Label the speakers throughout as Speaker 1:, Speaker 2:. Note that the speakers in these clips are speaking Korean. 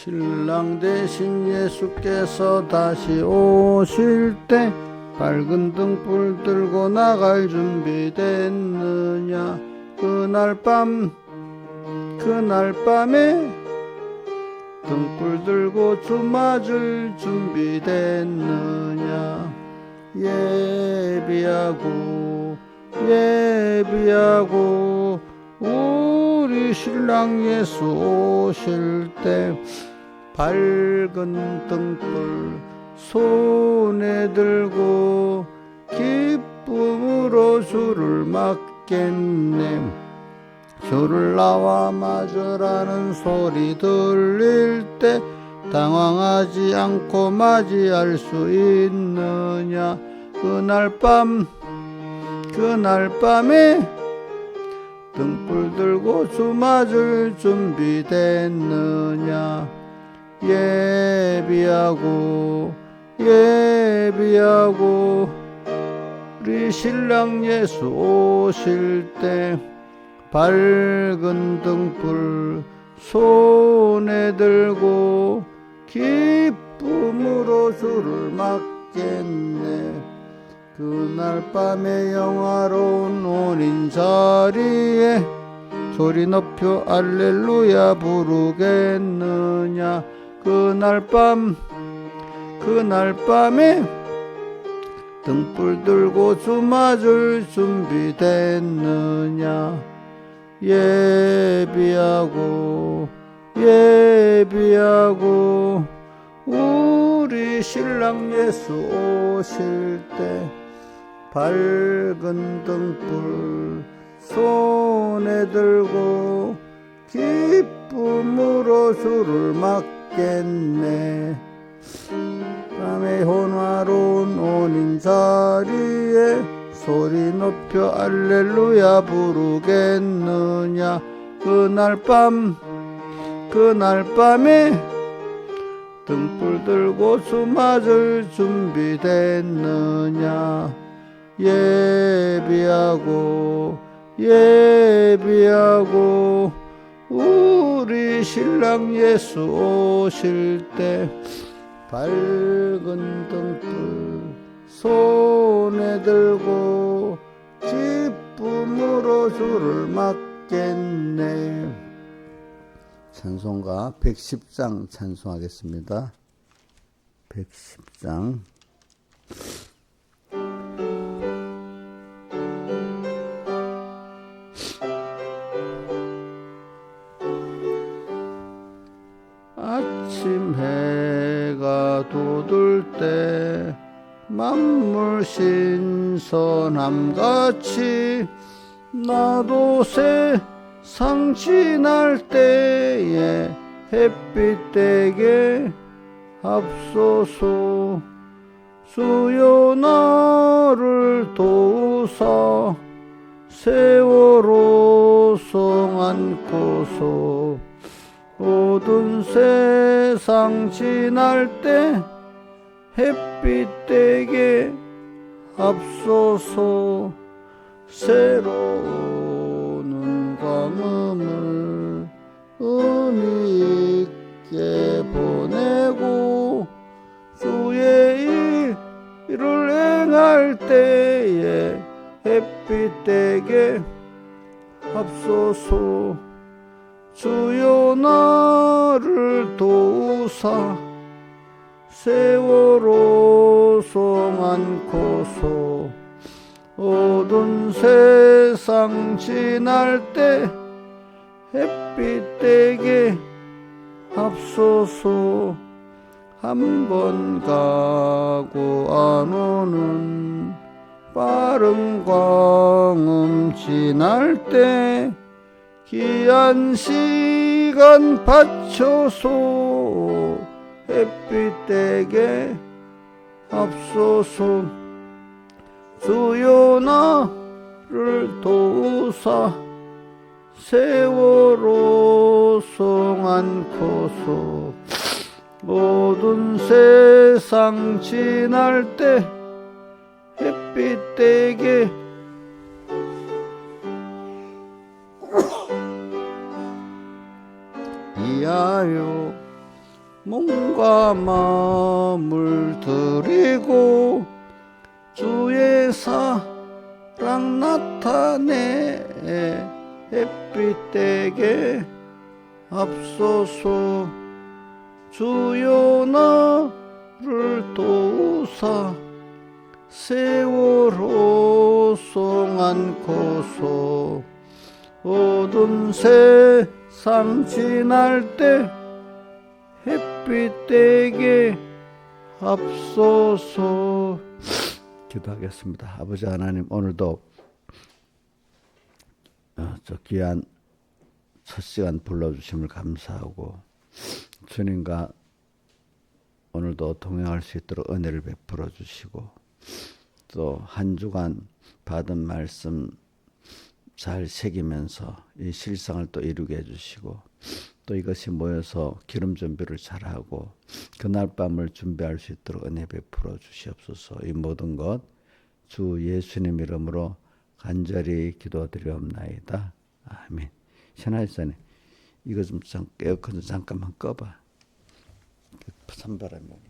Speaker 1: 신랑 대신 예수께서 다시 오실 때 밝은 등불 들고 나갈 준비 됐느냐. 그날 밤에 등불 들고 주 맞을 준비 됐느냐. 예비하고 우리 신랑 예수 오실 때 밝은 등불 손에 들고 기쁨으로 주를 맞겠네. 주를 나와 맞으라는 소리 들릴 때 당황하지 않고 맞이할 수 있느냐. 그날 밤에 등불 들고 주 맞을 준비 됐느냐. 예비하고 우리 신랑 예수 오실 때 밝은 등불 손에 들고 기쁨으로 주를 맞겠네. 그날 밤에 영화로운 혼인 자리에 소리 높여 알렐루야 부르겠느냐. 그날 밤에 등불 들고 주 맞을 준비 됐느냐. 예비하고 우리 신랑 예수 오실 때 밝은 등불 손에 들고 기쁨으로 주를 맞겠네. 밤의 혼화로운 혼인 자리에 소리 높여 알렐루야 부르겠느냐. 그날 밤에 등불 들고 주 맞을 준비 됐느냐. 예비하고 우리 신랑 예수 오실 때 밝은 등불 손에 들고 기쁨으로 주를 맞겠네. 찬송가 110장 찬송하겠습니다. 110장. 아침 해가 돋을 때 만물 신선함같이 나도 세상 지날 때에 햇빛 되게 앞서서 주여 나를 도우사 세월호 성 안고서 모든 세상 지날 때 햇빛 되게 앞서서 새로운 광음을 의미 있게 보내고 주의 일을 행할 때에 햇빛 되게 앞서서 주여 나를 도우사 세월호 성 안고서 모든 세상 지날 때 햇빛 되게 앞서서 한 번 가고 안 오는 빠른 광음 지날 때 귀한 시간 바쳐서 햇빛 되게 앞서서 주여 나를 도우사 세월호 성 안고서 모든 세상 지날 때 햇빛 되게 이하여 마음과 마음을 드리고 주의 사랑 나타내 햇빛 되게 앞서서 주여 나를 도우사 세월호 송 않고서 어두운 세상 지날 때 햇빛 되게 앞서서 기도하겠습니다. 아버지 하나님, 오늘도 저 귀한 첫 시간 불러주심을 감사하고 주님과 오늘도 동행할 수 있도록 은혜를 베풀어 주시고 또 한 주간 받은 말씀 잘 새기면서 이 실상을 또 이루게 해주시고 또 이것이 모여서 기름 준비를 잘하고 그날 밤을 준비할 수 있도록 은혜 베풀어 주시옵소서. 이 모든 것 주 예수님 이름으로 간절히 기도드리옵나이다. 아멘. 신하이사님, 이거 좀 에어컨 좀 잠깐만 꺼봐. 찬바람이 오니까.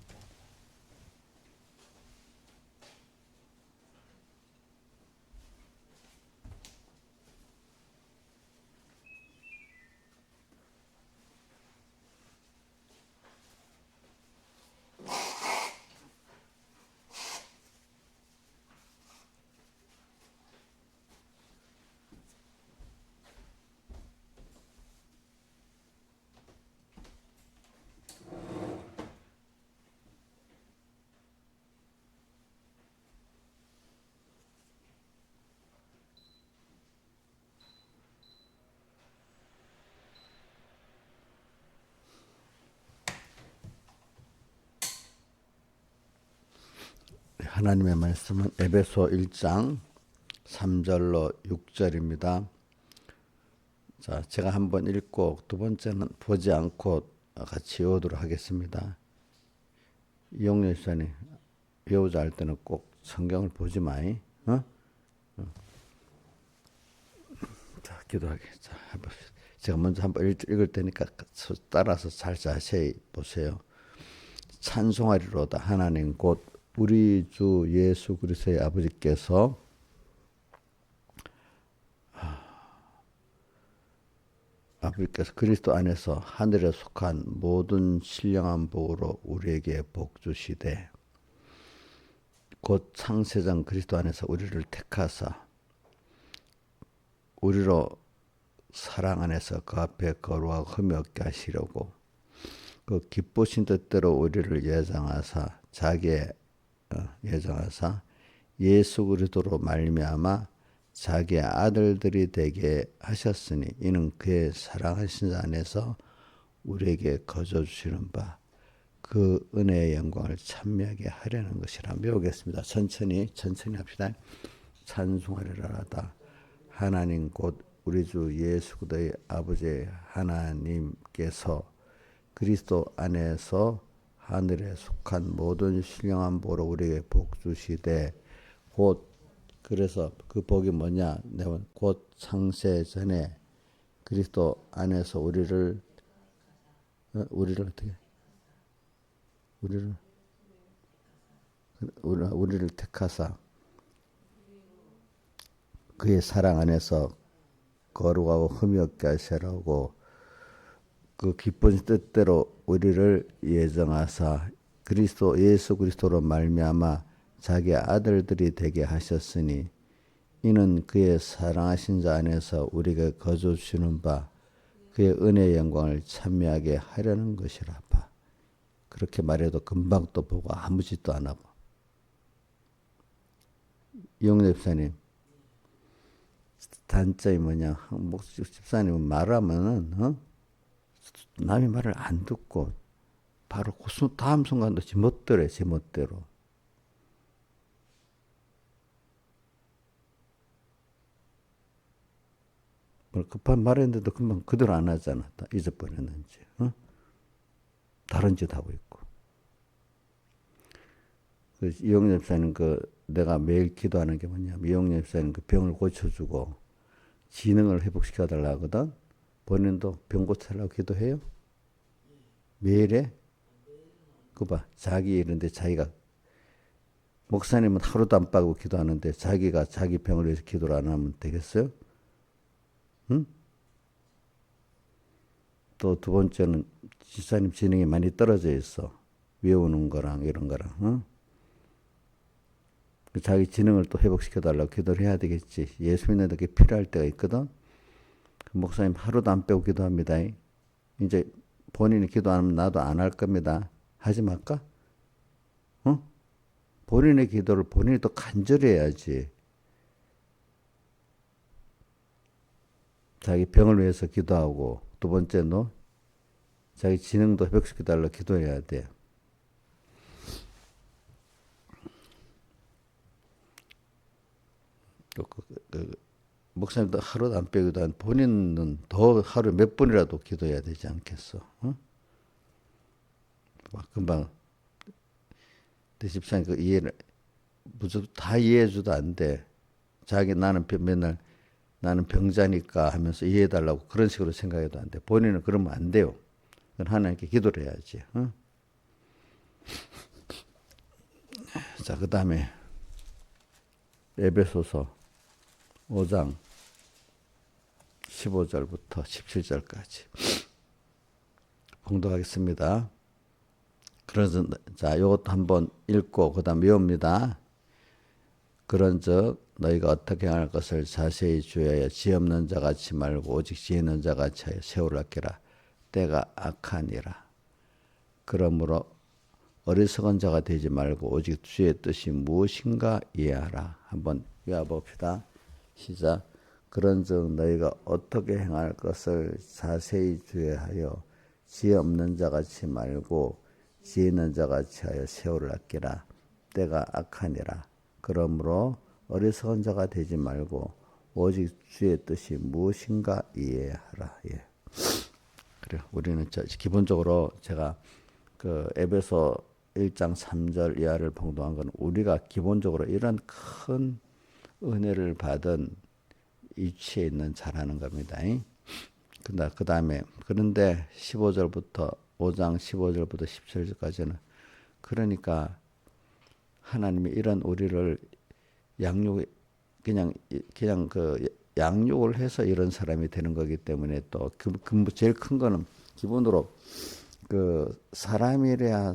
Speaker 1: 하나님의 말씀은 에베소 1장 3절로 6절입니다. 자, 제가 한번 읽고 두 번째는 보지 않고 같이 외우도록 하겠습니다. 이용렬 목사님, 외우자 할 때는 꼭 성경을 보지 마이. 자, 기도하겠습니다. 제가 먼저 한번 읽을 테니까 따라서 잘 자세히 보세요. 찬송하리로다. 하나님 곧 우리 주 예수 그리스도의 아버지께서 그리스도 안에서 하늘에 속한 모든 신령한 복으로 우리에게 복 주시되 곧 창세전 그리스도 안에서 우리를 택하사 우리로 사랑 안에서 그 앞에 거룩하고 흠이 없게 하시려고 그 기쁘신 뜻대로 우리를 예정하사 예수 그리스도로 말미암아 자기의 아들들이 되게 하셨으니 이는 그의 사랑하신 자 안에서 우리에게 거저 주시는 바 그 은혜의 영광을 찬미하게 하려는 것이라. 배우겠습니다. 천천히 합시다. 찬송하리라다. 하나님 곧 우리 주 예수 그리스도의 아버지 하나님께서 그리스도 안에서 하늘에 속한 모든 신령한 복으로 우리에게 복 주시되 곧 그래서 그 복이 뭐냐? 곧 창세 전에 그리스도 안에서 우리를 어떻게? 우리를 택하사 그의 사랑 안에서 거룩하고 흠이 없게 하시라고 그 기쁜 뜻대로 우리를 예정하사 예수 그리스도로 말미암아 자기 아들들이 되게 하셨으니 이는 그의 사랑하신 자 안에서 우리가 거저 주시는 바 그의 은혜의 영광을 찬미하게 하려는 것이라 봐. 그렇게 말해도 금방 또 보고 아무 짓도 안 하고. 이용래 집사님, 단점이 뭐냐? 집사님은 말하면은 남의 말을 안 듣고 바로 다음 순간도 지멋대로 해, 지멋대로. 급한 말했는데도 금방 그대로 안 하잖아. 다 잊어버렸는지. 다른 짓 하고 있고. 이용래 집사님 내가 매일 기도하는 게 뭐냐면 이용래 집사님 그 병을 고쳐주고 지능을 회복시켜달라 하거든. 본인도 병 고쳐달라고 기도해요? 매일 해? 그봐. 자기 일인데 자기가, 목사님은 하루도 안 빠고 기도하는데 자기가 자기 병을 위해서 기도를 안 하면 되겠어요? 응? 또 두 번째는 집사님 지능이 많이 떨어져 있어. 외우는 거랑 이런 거랑. 응? 자기 지능을 또 회복시켜 달라고 기도를 해야 되겠지. 예수 믿는 게 필요할 때가 있거든. 그 목사님 하루도 안 빼고 기도합니다. 이제 본인이 기도 안 하면 나도 안 할 겁니다. 하지 말까? 어? 본인의 기도를 본인이 또 간절히 해야지. 자기 병을 위해서 기도하고, 두 번째는 자기 지능도 회복시켜 달라고 기도해야 돼. 목사님도 하루도 안 빼기도 한 본인은 더 하루에 몇 번이라도 기도해야 되지 않겠어? 어? 막 금방 내 집사님 그 이해를 무조건 다 이해해줘도 안 돼. 자기 나는 맨날 나는 병자니까 하면서 이해해달라고 그런 식으로 생각해도 안 돼. 본인은 그러면 안 돼요. 그건 하나님께 기도를 해야지. 어? 자, 그 다음에 에베소서 5장 15절부터 17절까지 봉독하겠습니다. 그래서 자, 이것도 한번 읽고 그다음 외웁니다. 그런즉 너희가 어떻게 행할 것을 자세히 주의하여 지 없는 자 같이 말고 오직 지 있는 자 같이 하여 세월을 아끼라. 때가 악하니라. 그러므로 어리석은 자가 되지 말고 오직 주의 뜻이 무엇인가 이해하라. 한번 외워봅시다. 시작. 그런즉 너희가 어떻게 행할 것을 자세히 주의하여 지혜 없는 자같이 말고 지혜 있는 자같이 하여 세월을 아끼라. 때가 악하니라. 그러므로 어리석은 자가 되지 말고 오직 주의 뜻이 무엇인가 이해하라. 예. 그래, 우리는 기본적으로 제가 그 에베소 1장 3절 이하를 봉독한 건 우리가 기본적으로 이런 큰 은혜를 받은 위치에 있는 자라는 겁니다. 그 다음에 그런데 15절부터 5장 15절부터 17절까지는 그러니까 하나님이 이런 우리를 그냥 그 양육을 해서 이런 사람이 되는 거기 때문에 또 제일 큰 거는 기본으로 그 사람이래야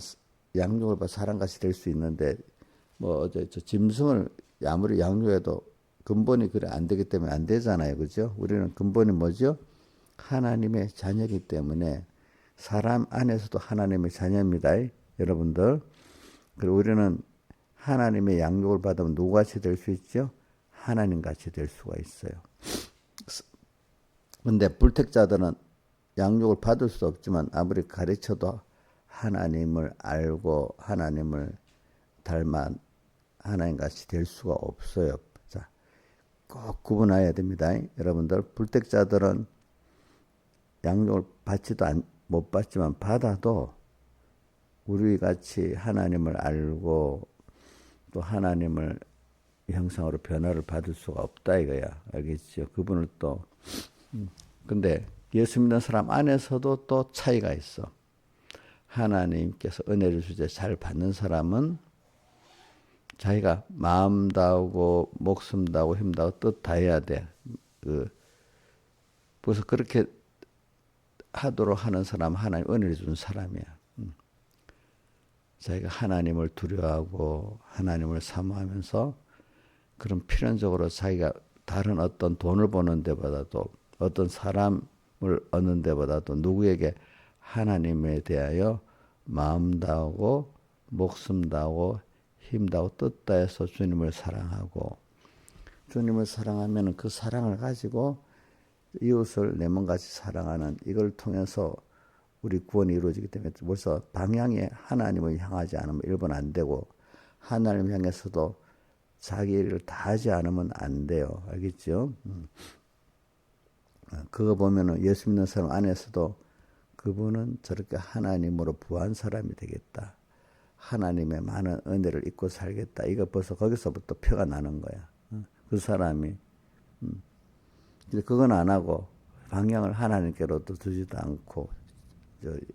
Speaker 1: 양육을 받아 사람같이 될 수 있는데 뭐 저 짐승을 아무리 양육해도 근본이 그래 안 되기 때문에 안 되잖아요. 그죠? 우리는 근본이 뭐죠? 하나님의 자녀이기 때문에 사람 안에서도 하나님의 자녀입니다. 여러분들. 그리고 우리는 하나님의 양육을 받으면 누구같이 될 수 있죠? 하나님같이 될 수가 있어요. 근데 불택자들은 양육을 받을 수 없지만 아무리 가르쳐도 하나님을 알고 하나님을 닮아 하나님같이 될 수가 없어요. 자, 꼭 구분해야 됩니다. 여러분들 불택자들은 양육을 못 받지만 받아도 우리같이 하나님을 알고 또 하나님을 형상으로 변화를 받을 수가 없다 이거야. 알겠죠? 그분을 또 근데 예수 믿는 사람 안에서도 또 차이가 있어. 하나님께서 은혜를 주제 잘 받는 사람은 자기가 마음 다하고 목숨 다하고 힘 다하고 뜻 다해야 돼. 그래서 그렇게 하도록 하는 사람 하나님 은혜를 주는 사람이야. 자기가 하나님을 두려워하고 하나님을 사모하면서 그런 필연적으로 자기가 다른 어떤 돈을 버는 데보다도 어떤 사람을 얻는 데보다도 누구에게 하나님에 대하여 마음 다하고 목숨 다하고 힘 다하고 뜻 다해서 주님을 사랑하고 주님을 사랑하면 그 사랑을 가지고 이웃을 내 몸같이 사랑하는 이걸 통해서 우리 구원이 이루어지기 때문에 벌써 방향이 하나님을 향하지 않으면 1번 안 되고 하나님을 향해서도 자기 일을 다 하지 않으면 안 돼요. 알겠죠? 그거 보면은 예수 믿는 사람 안에서도 그분은 저렇게 하나님으로 부한 사람이 되겠다. 하나님의 많은 은혜를 잊고 살겠다. 이거 벌써 거기서부터 표가 나는 거야. 그 사람이. 그건 안 하고 방향을 하나님께로 두지도 않고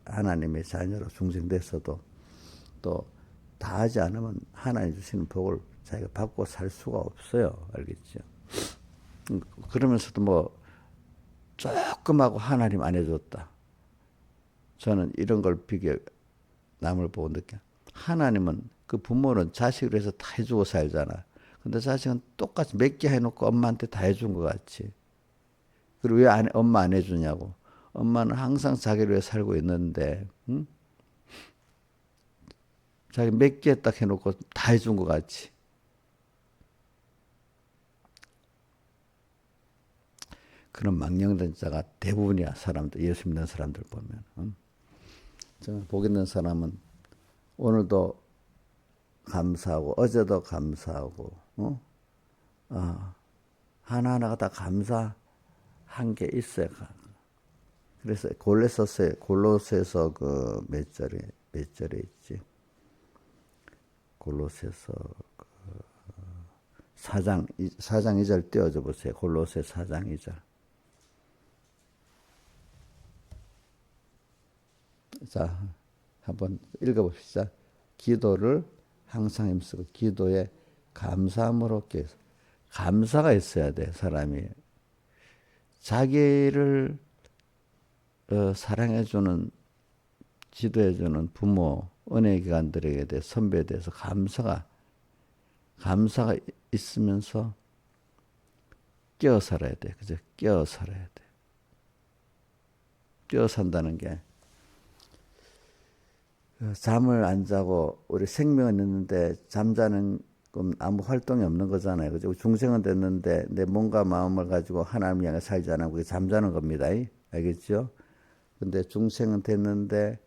Speaker 1: 하나님의 자녀로 중생됐어도 또 다 하지 않으면 하나님 주시는 복을 자기가 받고 살 수가 없어요. 알겠죠? 그러면서도 뭐 조금하고 하나님 안 해줬다. 저는 이런 걸 비교 남을 보고 느껴. 하나님은 그 부모는 자식을 위해서 다 해주고 살잖아. 근데 자식은 똑같이 몇 개 해놓고 엄마한테 다 해준 것 같지. 그리고 왜 엄마 안 해주냐고. 엄마는 항상 자기를 위해 살고 있는데, 응? 자기 몇 개 딱 해놓고 다 해준 것 같지. 그런 망령된 자가 대부분이야. 사람들, 예수 믿는 사람들 보면. 응? 정말 복 있는 사람은 오늘도 감사하고 어제도 감사하고 하나하나가 다 감사한 게 있어요. 그래서 골로새서 그 몇 절에 있지? 골로새서 그 4장 2절 띄워줘 보세요. 골로새 4장 2절. 자, 한번 읽어봅시다. 기도를 항상 힘쓰고 기도에 감사함으로 깨서 감사가 있어야 돼. 사람이 자기를 사랑해주는 지도해주는 부모 은혜기관들에게 대해 선배에 대해서 감사가 있으면서 깨어 살아야 돼. 그죠? 깨어 살아야 돼. 깨어 산다는 게 잠을 안 자고 우리 생명은 있는데 잠자는 건 아무 활동이 없는 거잖아요. 그죠? 중생은 됐는데 내 몸과 마음을 가지고 하나님 향해 살지 않으면 그게 잠자는 겁니다. 알겠죠? 근데 중생은 됐는데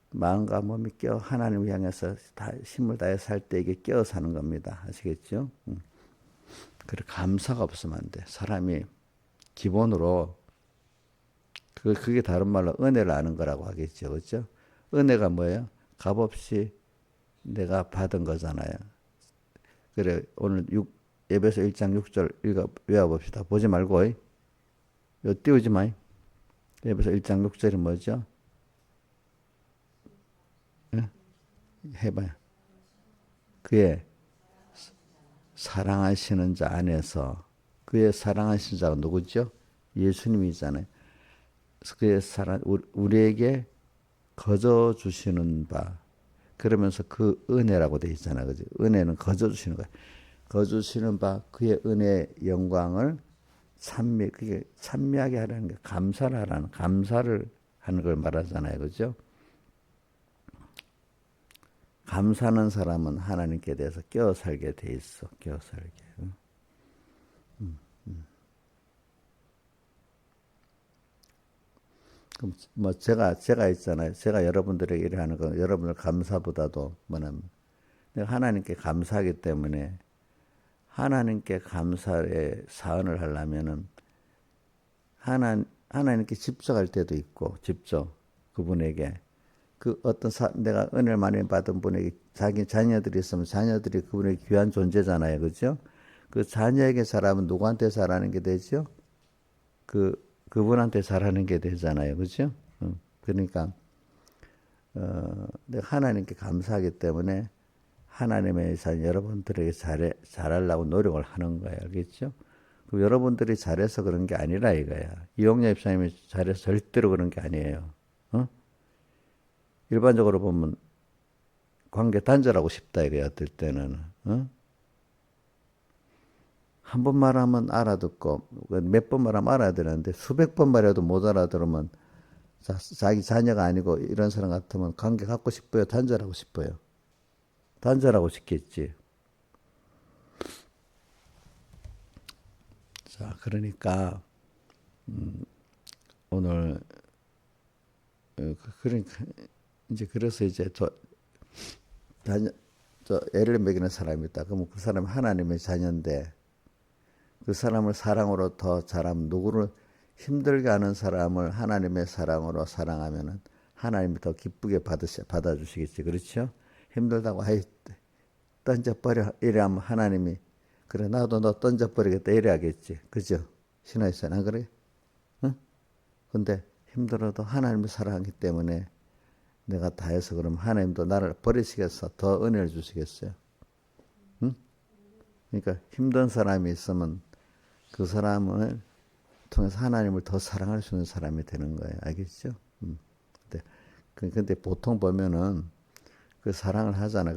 Speaker 1: 마음과 몸이 깨어 하나님을 향해서 다 힘을 다해 살 때 이게 깨어 사는 겁니다. 아시겠죠? 그래 감사가 없으면 안 돼. 사람이 기본으로 그게 다른 말로 은혜를 아는 거라고 하겠죠. 그렇죠? 은혜가 뭐예요? 값없이 내가 받은 거잖아요. 그래 오늘 에베소 1장 6절 외워봅시다. 보지 말고 이거 띄우지 마. 에베소 1장 6절이 뭐죠? 해봐요. 그의 사랑하시는 자 안에서 그의 사랑하시는 자가 누구죠? 예수님이잖아요. 그의 사랑 우리에게 거저 주시는 바 그러면서 그 은혜라고 돼 있잖아. 그죠? 은혜는 거저 주시는 거야. 거저 주시는 바 그의 은혜의 영광을 그게 찬미하게 하라는 게 감사를 하는 걸 말하잖아요. 그죠? 감사하는 사람은 하나님께 대해서 깨어 살게 돼 있어. 깨어 살게. 그럼 뭐 제가 있잖아요. 제가 여러분들에게 일을 하는 건 여러분들 감사보다도 뭐냐면 내가 하나님께 감사하기 때문에 하나님께 감사의 사언을 하려면은 하나님께 집적할 때도 있고 집적 그분에게 그 어떤 내가 은혜를 많이 받은 분에게 자기 자녀들이 있으면 자녀들이 그분의 귀한 존재잖아요. 그죠? 그 자녀에게 잘하면 누구한테 잘하는 게 되죠? 그분한테 잘하는 게 되잖아요. 그죠? 그러니까 내가 하나님께 감사하기 때문에 하나님의 자녀 여러분들에게 잘하려고 노력을 하는 거예요. 알겠죠? 그 여러분들이 잘해서 그런 게 아니라 이거야. 이용녀 입사님이 잘해서 절대로 그런 게 아니에요. 일반적으로 보면 관계 단절하고 싶다 이거야. 어떨 때는. 한 번 말하면 알아듣고 몇 번 말하면 알아야 되는데 수백 번 말해도 못 알아들으면 자기 자녀가 아니고 이런 사람 같으면 관계 갖고 싶어요? 단절하고 싶어요? 단절하고 싶겠지. 자, 그러니까 오늘 그러니까 이제 그래서 이제 애를 먹이는 사람이 있다. 그러면 그 사람은 하나님의 자녀인데 그 사람을 사랑으로 더 잘하면 누구를 힘들게 하는 사람을 하나님의 사랑으로 사랑하면은 하나님이 더 기쁘게 받아주시겠지. 그렇죠? 힘들다고 던져버려 이래하면 하나님이 그래 나도 너 던져버리겠다 이래야겠지. 그죠? 신화에서는 안 그래? 응? 근데 힘들어도 하나님을 사랑하기 때문에 내가 다 해서 그럼 하나님도 나를 버리시겠어? 더 은혜를 주시겠어요? 응? 그러니까 힘든 사람이 있으면 그 사람을 통해서 하나님을 더 사랑할 수 있는 사람이 되는 거예요. 알겠죠? 근데 보통 보면은 그 사랑을 하잖아.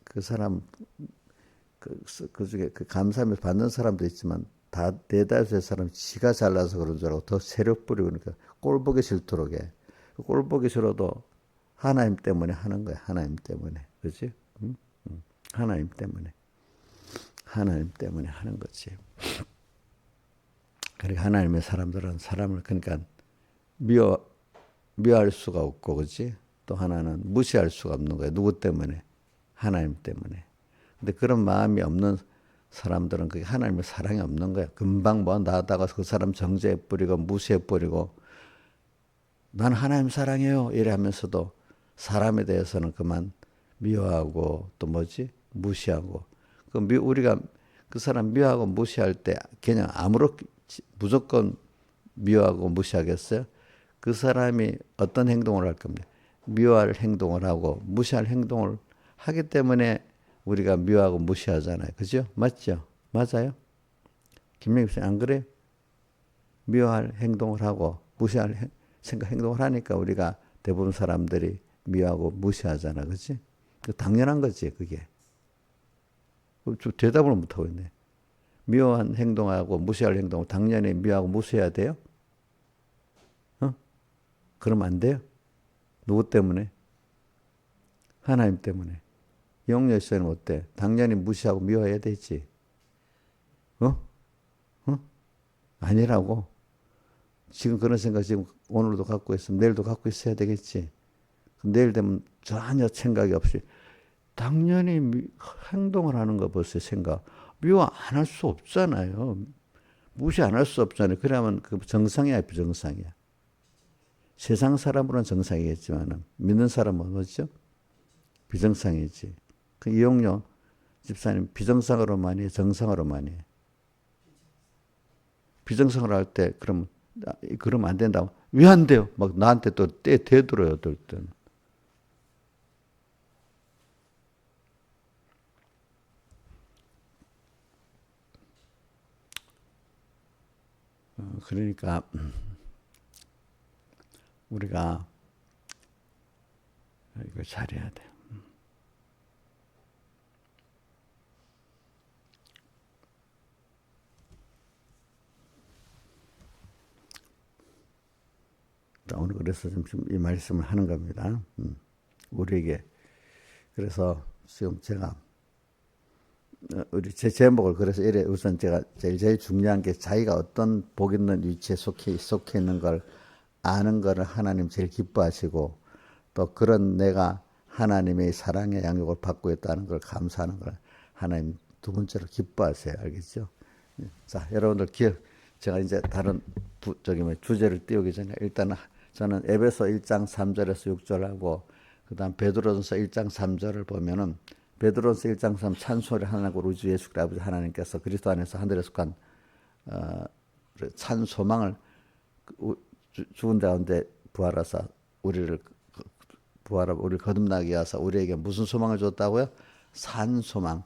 Speaker 1: 그 사람 그 중에 그 감사함을 받는 사람도 있지만 다 대다수의 사람 지가 잘나서 그런 줄 알고 더 세력 부리고 그러니까 꼴 보기 싫도록 해. 꼴 보기 싫어도 하나님 때문에 하는 거야. 하나님 때문에. 그렇지? 응? 응. 하나님 때문에. 하나님 때문에 하는 거지. 그러니까 하나님의 사람들은 사람을 그러니까 미워할 수가 없고, 그렇지? 또 하나는 무시할 수가 없는 거예요. 누구 때문에? 하나님 때문에. 근데 그런 마음이 없는 사람들은 그게 하나님의 사랑이 없는 거야. 금방 뭐 나다가 그 사람 정죄해 버리고 무시해 버리고 난 하나님 사랑해요 이래 하면서도 사람에 대해서는 그만 미워하고 또 뭐지? 무시하고. 우리가 그 사람 미워하고 무시할 때 그냥 무조건 미워하고 무시하겠어요? 그 사람이 어떤 행동을 할 겁니다. 미워할 행동을 하고 무시할 행동을 하기 때문에 우리가 미워하고 무시하잖아요. 그죠? 맞죠? 맞아요? 김명희 씨 안 그래요? 미워할 행동을 하고 무시할 행동을 하니까 우리가 대부분 사람들이 미워하고 무시하잖아. 그치? 당연한 거지, 그게. 대답을 못하고 있네. 미워한 행동하고 무시할 행동을 당연히 미워하고 무시해야 돼요? 어? 그러면 안 돼요? 누구 때문에? 하나님 때문에. 영역에서는 어때? 당연히 무시하고 미워해야 되지. 어? 어? 아니라고. 지금 그런 생각 지금 오늘도 갖고 있으면 내일도 갖고 있어야 되겠지. 내일 되면 전혀 생각이 없이 당연히 행동을 하는 거 보세요. 생각. 미워 안 할 수 없잖아요. 무시 안 할 수 없잖아요. 그러면 그 정상이야, 비정상이야. 세상 사람으로는 정상이겠지만 믿는 사람은 뭐죠? 비정상이지. 그 이용료 집사님 비정상으로 많이 해, 정상으로 많이 해. 비정상으로 할 때 그러면 안 된다고. 왜 안 돼요? 막 나한테 또 대들어요, 어떨 때는. 그러니까 우리가 이거 잘해야 돼. 오늘 그래서 좀 이 말씀을 하는 겁니다. 우리에게. 그래서 지금 제가 제 제목을 그래서 이래 우선 제가 제일 중요한 게 자기가 어떤 복 있는 위치에 속해 있는 걸 아는 거를 하나님 제일 기뻐하시고 또 그런 내가 하나님의 사랑의 양육을 받고 있다는 걸 감사하는 걸 하나님 두 번째로 기뻐하세요. 알겠죠? 자, 여러분들 제가 이제 다른 주제를 띄우기 전에 일단 저는 에베소 1장 3절에서 6절하고 그다음 베드로전서 1장 3절을 보면은 베드로전서 1장 3 찬송을 하나님 우리 주 예수 그리스도 아버지 하나님께서 그리스도 안에서 하늘에 속한 찬 소망을 죽은 가운데 부활하사 우리를 거듭나게 하사 우리에게 무슨 소망을 줬다고요? 산 소망.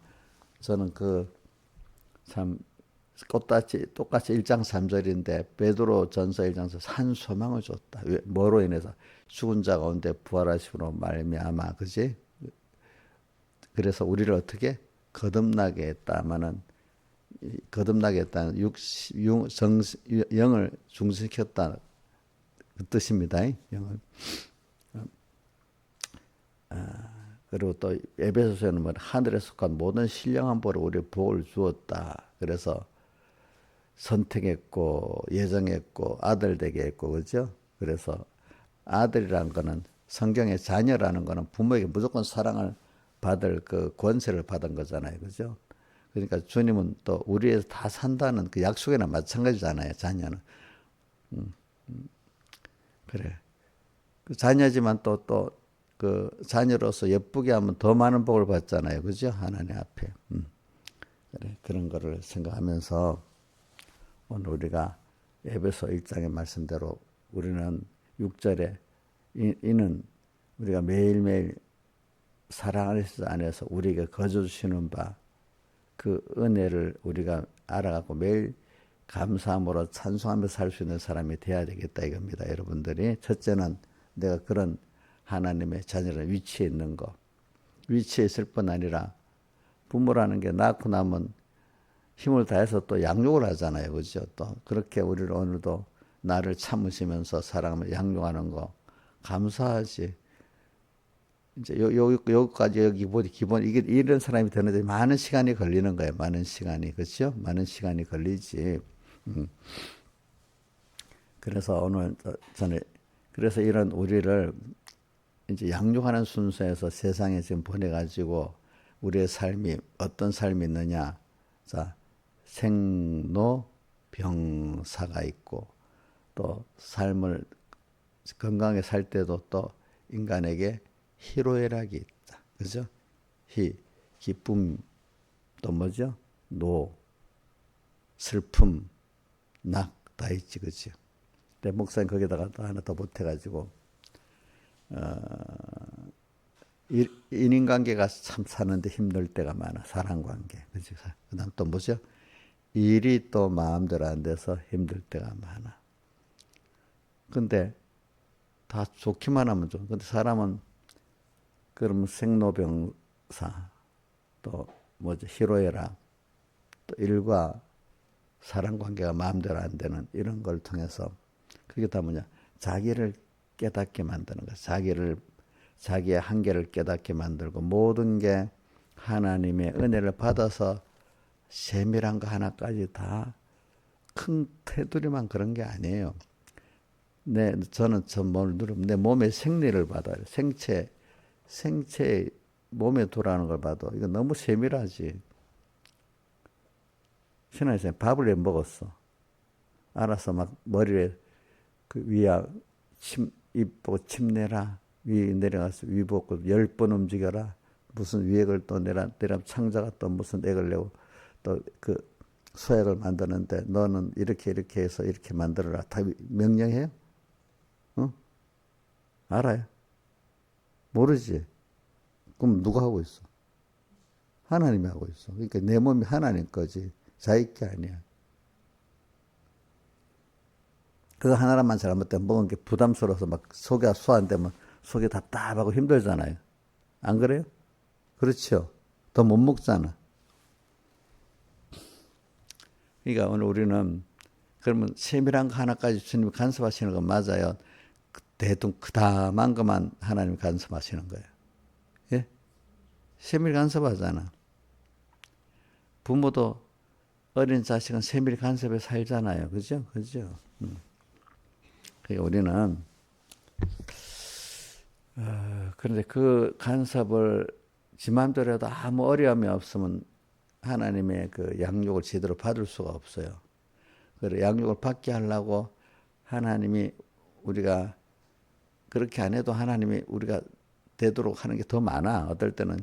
Speaker 1: 저는 참 똑같이 1장 3절인데 베드로 전서 1장에서 산 소망을 줬다. 뭐로 인해서? 죽은 자 가운데 부활하심으로 말미암아. 그지? 그래서 우리를 어떻게 거듭나게 했다마는 거듭나게 했다는 영을 중생시켰다 그 뜻입니다. 영을. 그리고 또 에베소서에는 뭐 하늘에 속한 모든 신령한 보로 우리 복을 주었다. 그래서 선택했고 예정했고 아들 되게 했고 그죠? 그래서 아들이라는 거는 성경의 자녀라는 거는 부모에게 무조건 사랑을 받을 그 권세를 받은 거잖아요. 그죠? 그러니까 주님은 또 우리에서 다 산다는 그 약속에는 마찬가지잖아요. 자녀는. 그래. 그 자녀지만 또 그 자녀로서 예쁘게 하면 더 많은 복을 받잖아요. 그죠? 하나님 앞에. 그래. 그런 거를 생각하면서 오늘 우리가 에베소 1장의 말씀대로 우리는 6절에 이는 우리가 매일매일 사랑 안에서 우리에게 거저 주시는 바 그 은혜를 우리가 알아가고 매일 감사함으로 찬송하며 살 수 있는 사람이 돼야 되겠다 이겁니다. 여러분들이 첫째는 내가 그런 하나님의 자녀라는 위치에 있는 거. 위치에 있을 뿐 아니라 부모라는 게 낳고 나면 힘을 다해서 또 양육을 하잖아요. 그죠? 또 그렇게 우리를 오늘도 나를 참으시면서 사랑하며 양육하는 거 감사하지. 이제 여기까지 여기 기본 이게 이런 사람이 되는데 많은 시간이 걸리는 거예요. 많은 시간이 그렇죠? 많은 시간이 걸리지. 그래서 오늘 전에 그래서 이런 우리를 이제 양육하는 순서에서 세상에 지금 보내가지고 우리의 삶이 어떤 삶이 있느냐? 자, 생로병사가 있고 또 삶을 건강하게 살 때도 또 인간에게 희로애락이 있다. 그죠? 기쁨, 또 뭐죠? 슬픔, 다 있지. 그죠? 근데 목사님 거기다가 또 하나 더 보태가지고, 인간관계가 참 사는데 힘들 때가 많아. 사랑관계. 그죠? 그 다음 또 뭐죠? 일이 또 마음대로 안 돼서 힘들 때가 많아. 근데 다 좋기만 하면 좋아. 근데 사람은 그러면 생로병사, 또 뭐죠? 희로애락, 또 일과 사랑관계가 마음대로 안 되는 이런 걸 통해서 그게 다 뭐냐? 자기를 깨닫게 만드는 거야. 자기의 한계를 깨닫게 만들고 모든 게 하나님의 은혜를 받아서 세밀한 거 하나까지 다 큰 테두리만 그런 게 아니에요. 저는 내 몸의 생리를 받아요. 생체 몸에 돌아가는 걸 봐도 이거 너무 세밀하지. 신앙이 밥을 왜 먹었어? 알아서 막 머리에 그 위야 입 보고 침 내라. 위 내려가서 위 보고 10번 움직여라. 무슨 위액을 또 내라 창자가 또 무슨 액을 내고 또 그 소액을 만드는데 너는 이렇게 해서 이렇게 만들어라. 다 명령해요? 알아요? 모르지? 그럼 누가 하고 있어? 하나님이 하고 있어. 그러니까 내 몸이 하나님 거지. 자기 게 아니야. 그거 하나만 잘못되면 먹은 게 부담스러워서 막 속이 소 안 되면 속이 답답하고 힘들잖아요. 안 그래요? 그렇죠. 더 못 먹잖아. 그러니까 오늘 우리는 그러면 세밀한 거 하나까지 주님이 간섭하시는 건 맞아요. 대충 그다만 것만 하나님이 간섭하시는 거예요. 예? 세밀 간섭하잖아. 부모도 어린 자식은 세밀 간섭에 살잖아요. 그죠? 그죠? 그러니까 우리는 그런데 그 간섭을 지 맘대로 해도 아무 어려움이 없으면 하나님의 그 양육을 제대로 받을 수가 없어요. 그래 양육을 받게 하려고 하나님이 우리가 그렇게 안 해도 하나님이 우리가 되도록 하는 게 더 많아. 어떨 때는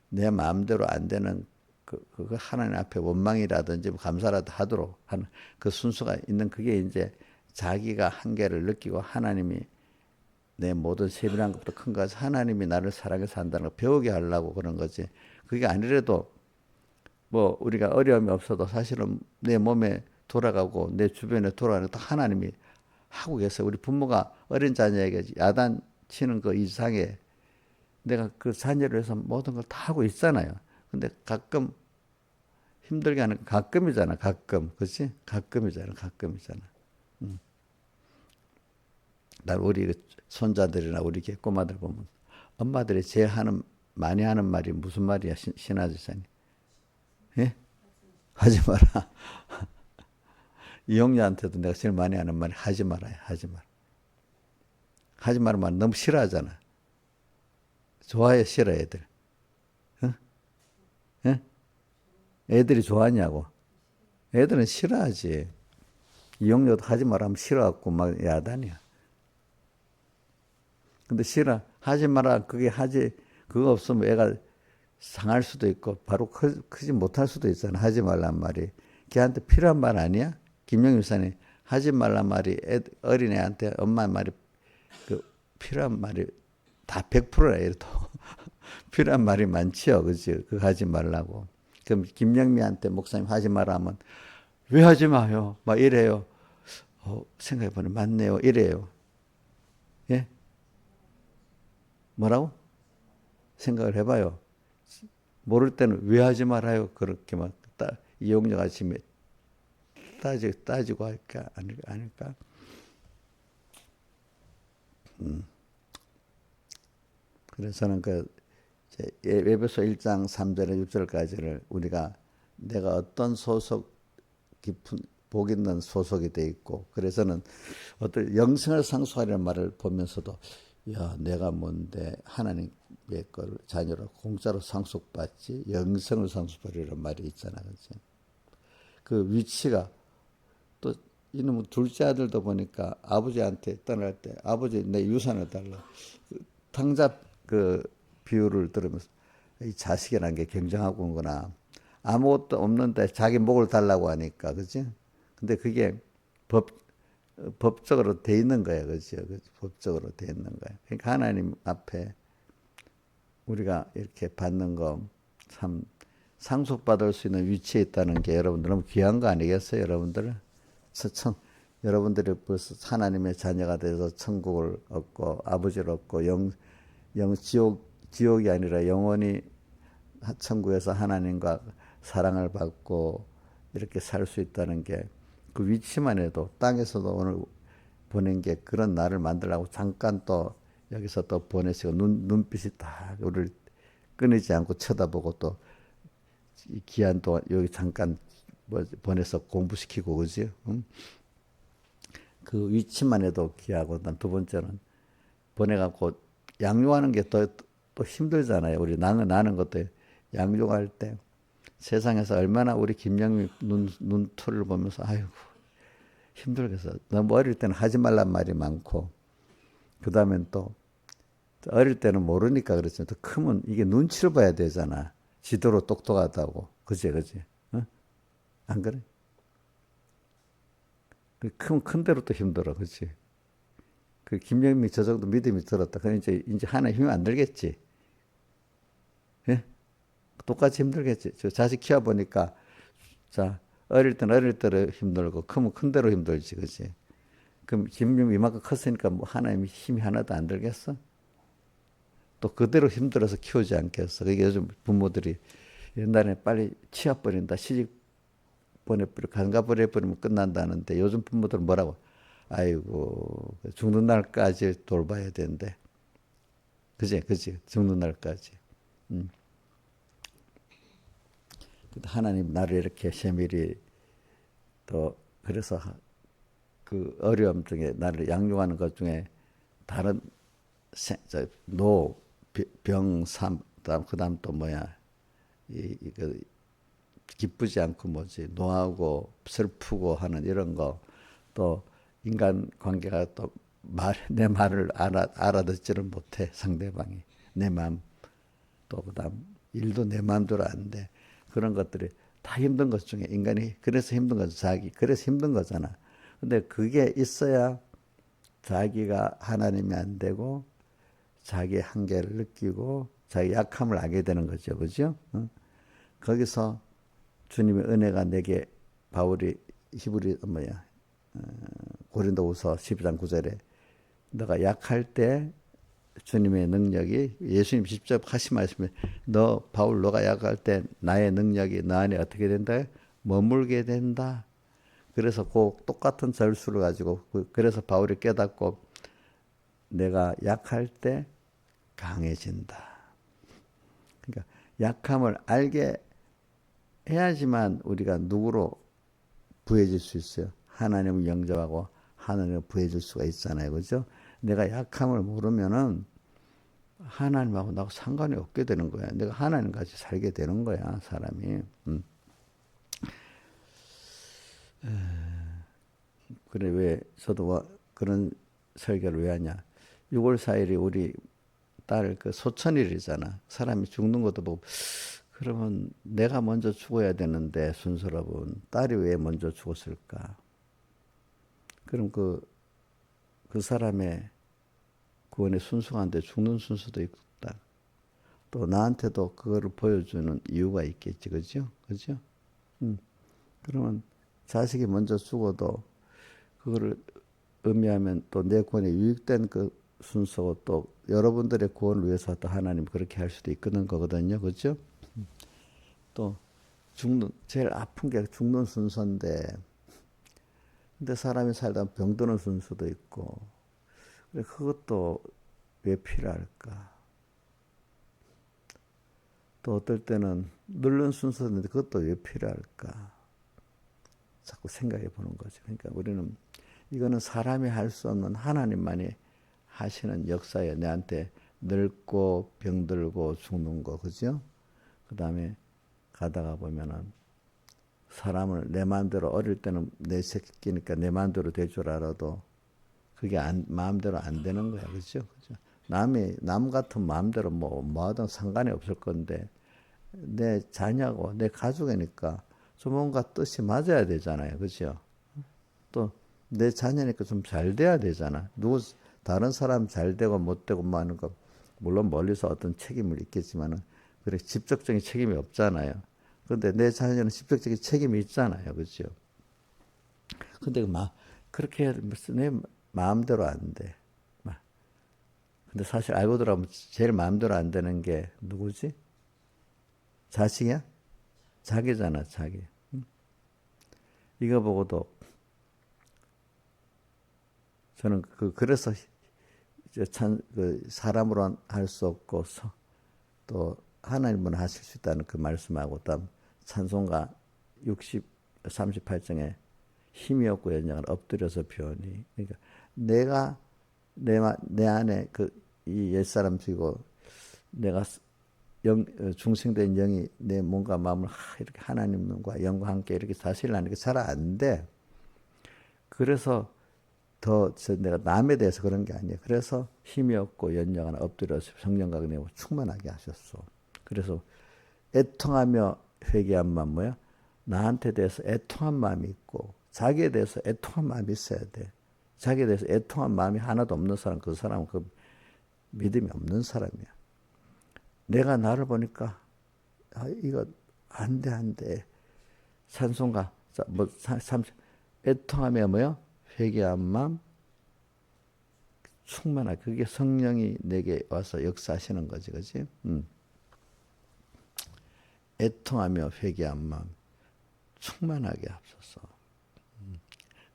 Speaker 1: 내 마음대로 안 되는 그 하나님 앞에 원망이라든지 감사라도 하도록 하는 그 순서가 있는 그게 이제 자기가 한계를 느끼고 하나님이 내 모든 세밀한 것보다 큰 것을 하나님이 나를 사랑해서 한다는 걸 배우게 하려고 그런 거지. 그게 아니라도 뭐 우리가 어려움이 없어도 사실은 내 몸에 돌아가고 내 주변에 돌아가는 것도 하나님이 하고 계세요. 우리 부모가 어린 자녀에게 야단치는 그 이상에 내가 그 자녀를 위해서 모든 걸 다 하고 있잖아요. 근데 가끔 힘들게 하는 가끔이잖아. 가끔. 그렇지? 가끔이잖아. 난 우리 손자들이나 우리 꼬마들 보면 엄마들이 제일 많이 하는 말이 무슨 말이야? 신하지사님. 예? 하지 마라. 이용녀한테도 내가 제일 많이 하는 말이 하지 말아요. 하지 마라. 하지 말면 너무 싫어하잖아. 좋아해, 싫어, 애들. 어? 예? 애들이 좋아하냐고. 애들은 싫어하지. 이용료도 하지 말라면 싫어갖고 막 야단이야. 근데 하지 마라. 그거 없으면 애가 상할 수도 있고 바로 크지 못할 수도 있잖아. 하지 말란 말이. 걔한테 필요한 말 아니야? 김영일 사님 하지 말란 말이 어린애한테 엄마 말이 그 필요한 말이 다 100%라 해도 필요한 말이 많지요. 그죠? 그거 하지 말라고. 그럼 김영미한테 목사님 하지 마라 하면 왜 하지 마요? 막 이래요. 생각해보니 맞네요. 이래요. 예? 뭐라고? 생각을 해봐요. 모를 때는 왜 하지 말아요? 그렇게 막 이용력 아침에 따지고 할까? 아닐까? 그래서는 에베소 1장 3절에 6절까지를 우리가 내가 어떤 소속 깊은 복 있는 소속이 돼 있고 그래서는 어떤 영생을 상속하려는 말을 보면서도 야 내가 뭔데 하나님의 걸 자녀로 공짜로 상속받지 영생을 상속하려는 말이 있잖아. 그렇지? 그 위치가 또 이놈의 둘째 아들도 보니까 아버지한테 떠날 때 아버지 내 유산을 달라. 탕자 그 비유를 들으면서 이 자식이라는 게 경쟁하고구나. 아무것도 없는데 자기 목을 달라고 하니까 그지? 근데 그게 법적으로 돼 있는 거예요. 그죠? 법적으로 돼 있는 거예요. 그러니까 하나님 앞에 우리가 이렇게 받는 거 참 상속받을 수 있는 위치에 있다는 게 여러분들 너무 귀한 거 아니겠어요? 여러분들이 벌써 하나님의 자녀가 돼서 천국을 얻고 아버지를 얻고 지옥이 아니라 영원히 천국에서 하나님과 사랑을 받고 이렇게 살 수 있다는 게 그 위치만 해도 땅에서도 오늘 보낸 게 그런 날을 만들라고 잠깐 또 여기서 또 보내시고 눈빛이 다 우리를 끊이지 않고 쳐다보고 또 기한 동안 여기 잠깐 보내서 공부시키고 그지? 그 위치만 해도 귀하고 두 번째는 보내갖고 양육하는 게 또 힘들잖아요. 우리 나는 것도 양육할 때 세상에서 얼마나 우리 김영미 눈토를 보면서 아이고 힘들겠어. 너무 어릴 때는 하지 말란 말이 많고 그 다음엔 또 어릴 때는 모르니까 그렇지만 또 크면 이게 눈치를 봐야 되잖아. 지도로 똑똑하다고. 그지? 어? 안 그래? 크면 큰 대로 또 힘들어. 그치? 그 김영미 저 정도 믿음이 들었다. 그럼 이제 하나 힘이 안 들겠지. 예? 똑같이 힘들겠지. 저 자식 키워보니까, 자, 어릴 때로 힘들고, 크면 큰 대로 힘들지. 그치? 그럼 김영미 이만큼 컸으니까 뭐 하나님이 힘이 하나도 안 들겠어? 또 그대로 힘들어서 키우지 않겠어. 그게 요즘 부모들이 옛날에 빨리 취업 버린다, 시집 간가 보내버리면 끝난다는데 요즘 부모들은 뭐라고? 아이고, 죽는 날까지 돌봐야 되는데. 그지? 죽는 날까지. 하나님 나를 이렇게 세밀히 또 그래서 그 어려움 중에 나를 양육하는 것 중에 다른 병, 삶, 그다음 또 뭐야? 기쁘지 않고 뭐지 노하고 슬프고 하는 이런 거 또 인간 관계가 또 내 말을 알아듣지를 못해 상대방이 내 마음 또 그다음 일도 내 마음대로 안 돼. 그런 것들이 다 힘든 것 중에 인간이 그래서 힘든 거죠. 그래서 힘든 거잖아. 근데 그게 있어야 자기가 하나님이 안 되고 자기의 한계를 느끼고 자기 약함을 알게 되는 거죠. 그죠? 거기서 주님의 은혜가 내게 바울이 고린도후서 12장 9절에 너가 약할 때 주님의 능력이 예수님 직접 하신 말씀에 바울 너가 약할 때 나의 능력이 너 안에 어떻게 된다? 머물게 된다. 그래서 꼭 똑같은 절수를 가지고 그래서 바울이 깨닫고 내가 약할 때 강해진다. 그러니까 약함을 알게 해야지만 우리가 누구로 부해질 수 있어요. 하나님을 영접하고 하나님을 부해질 수가 있잖아요. 그죠? 내가 약함을 모르면은 하나님하고 나하고 상관이 없게 되는 거야. 내가 하나님 같이 살게 되는 거야, 사람이. 그래, 왜, 저도 그런 설교를 왜 하냐. 6월 4일이 우리 딸 그 소천일이잖아. 사람이 죽는 것도 보고, 그러면 내가 먼저 죽어야 되는데, 순서로 딸이 왜 먼저 죽었을까? 그럼 그 사람의 구원의 순수가 한데 죽는 순수도 있다. 또 나한테도 그거를 보여주는 이유가 있겠지, 그죠? 그죠? 그러면 자식이 먼저 죽어도 그거를 의미하면 또 내 구원에 유익된 그 순서고 또 여러분들의 구원을 위해서 또 하나님 그렇게 할 수도 있는 거거든요, 그죠? 또 죽는 제일 아픈 게 죽는 순서인데, 근데 사람이 살다 병드는 순서도 있고, 그것도 왜 필요할까? 또 어떨 때는 늙는 순서인데 그것도 왜 필요할까? 자꾸 생각해 보는 거죠. 그러니까 우리는 이거는 사람이 할 수 없는 하나님만이 하시는 역사예요. 내한테 늙고 병들고 죽는 거, 그죠? 그 다음에 가다가 보면은 사람을 내 마음대로 어릴 때는 내 새끼니까 내 마음대로 될 줄 알아도 그게 마음대로 안 되는 거야, 그죠? 그죠? 남 같은 마음대로 뭐 하든 상관이 없을 건데 내 자녀고 내 가족이니까 좀 뭔가 뜻이 맞아야 되잖아요, 그죠? 또 내 자녀니까 좀 잘 돼야 되잖아. 다른 사람 잘 되고 못 되고 뭐 하는 거 물론 멀리서 어떤 책임을 있겠지만은 그래 직접적인 책임이 없잖아요. 그런데 내 자녀는 직접적인 책임이 있잖아요, 그죠? 근데 그렇게 내 마음대로 안 돼. 근데 사실 알고 들어보면 제일 마음대로 안 되는 게 누구지? 자식이야? 자기잖아, 자기. 이거 보고도 저는 그래서 사람으로는 할 수 없고 또 하나님은 하실 수 있다는 그 말씀하고 다음 찬송가 38장에 힘이 없고 연약한 엎드려서 표현이, 그러니까 내가 내 안에 이 옛사람 지고 내가 중생된 영이 내 몸과 마음을 이렇게 하나님과 영과 함께 이렇게 다스리려는 게 잘 안 돼. 그래서 내가 남에 대해서 그런 게 아니에요. 그래서 힘이 없고 연약한 엎드려서 성령과 은혜로 충만하게 하셨어. 그래서 애통하며 회개한 마음 뭐야? 나한테 대해서 애통한 마음이 있고 자기에 대해서 애통한 마음이 있어야 돼. 자기에 대해서 애통한 마음이 하나도 없는 사람, 그 사람은 믿음이 없는 사람이야. 내가 나를 보니까 이거 안 돼. 찬송가 애통하며 뭐요? 회개한 마음 충만하게, 그게 성령이 내게 와서 역사하시는 거지, 그렇지? 애통하며 회개한 마음 충만하게 하소서.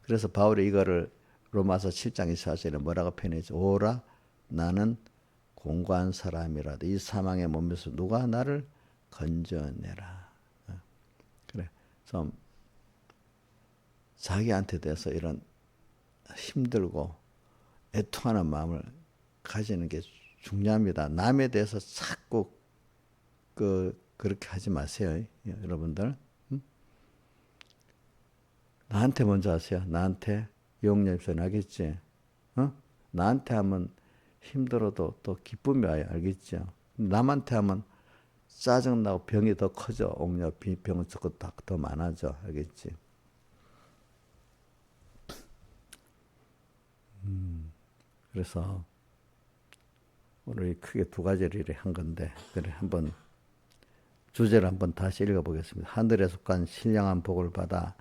Speaker 1: 그래서 바울이 이거를 로마서 7장 24절에 뭐라고 표현했죠? 오라 나는 공고한 사람이라도 이 사망의 몸에서 누가 나를 건져내라. 그래, 좀 자기한테 대해서 이런 힘들고 애통하는 마음을 가지는 게 중요합니다. 남에 대해서 자꾸 그렇게 하지 마세요, 여러분들. 나한테 먼저 하세요. 나한테 영접선 하겠지. 나한테 하면 힘들어도 또 기쁨이 와요, 알겠죠? 남한테 하면 짜증나고 병이 더 커져. 옥녀 병은 더 많아져, 알겠지? 그래서 오늘 크게 두 가지를 한 건데, 그래 한번 주제를 한번 다시 읽어보겠습니다. 하늘에 속한 신령한 복을 받아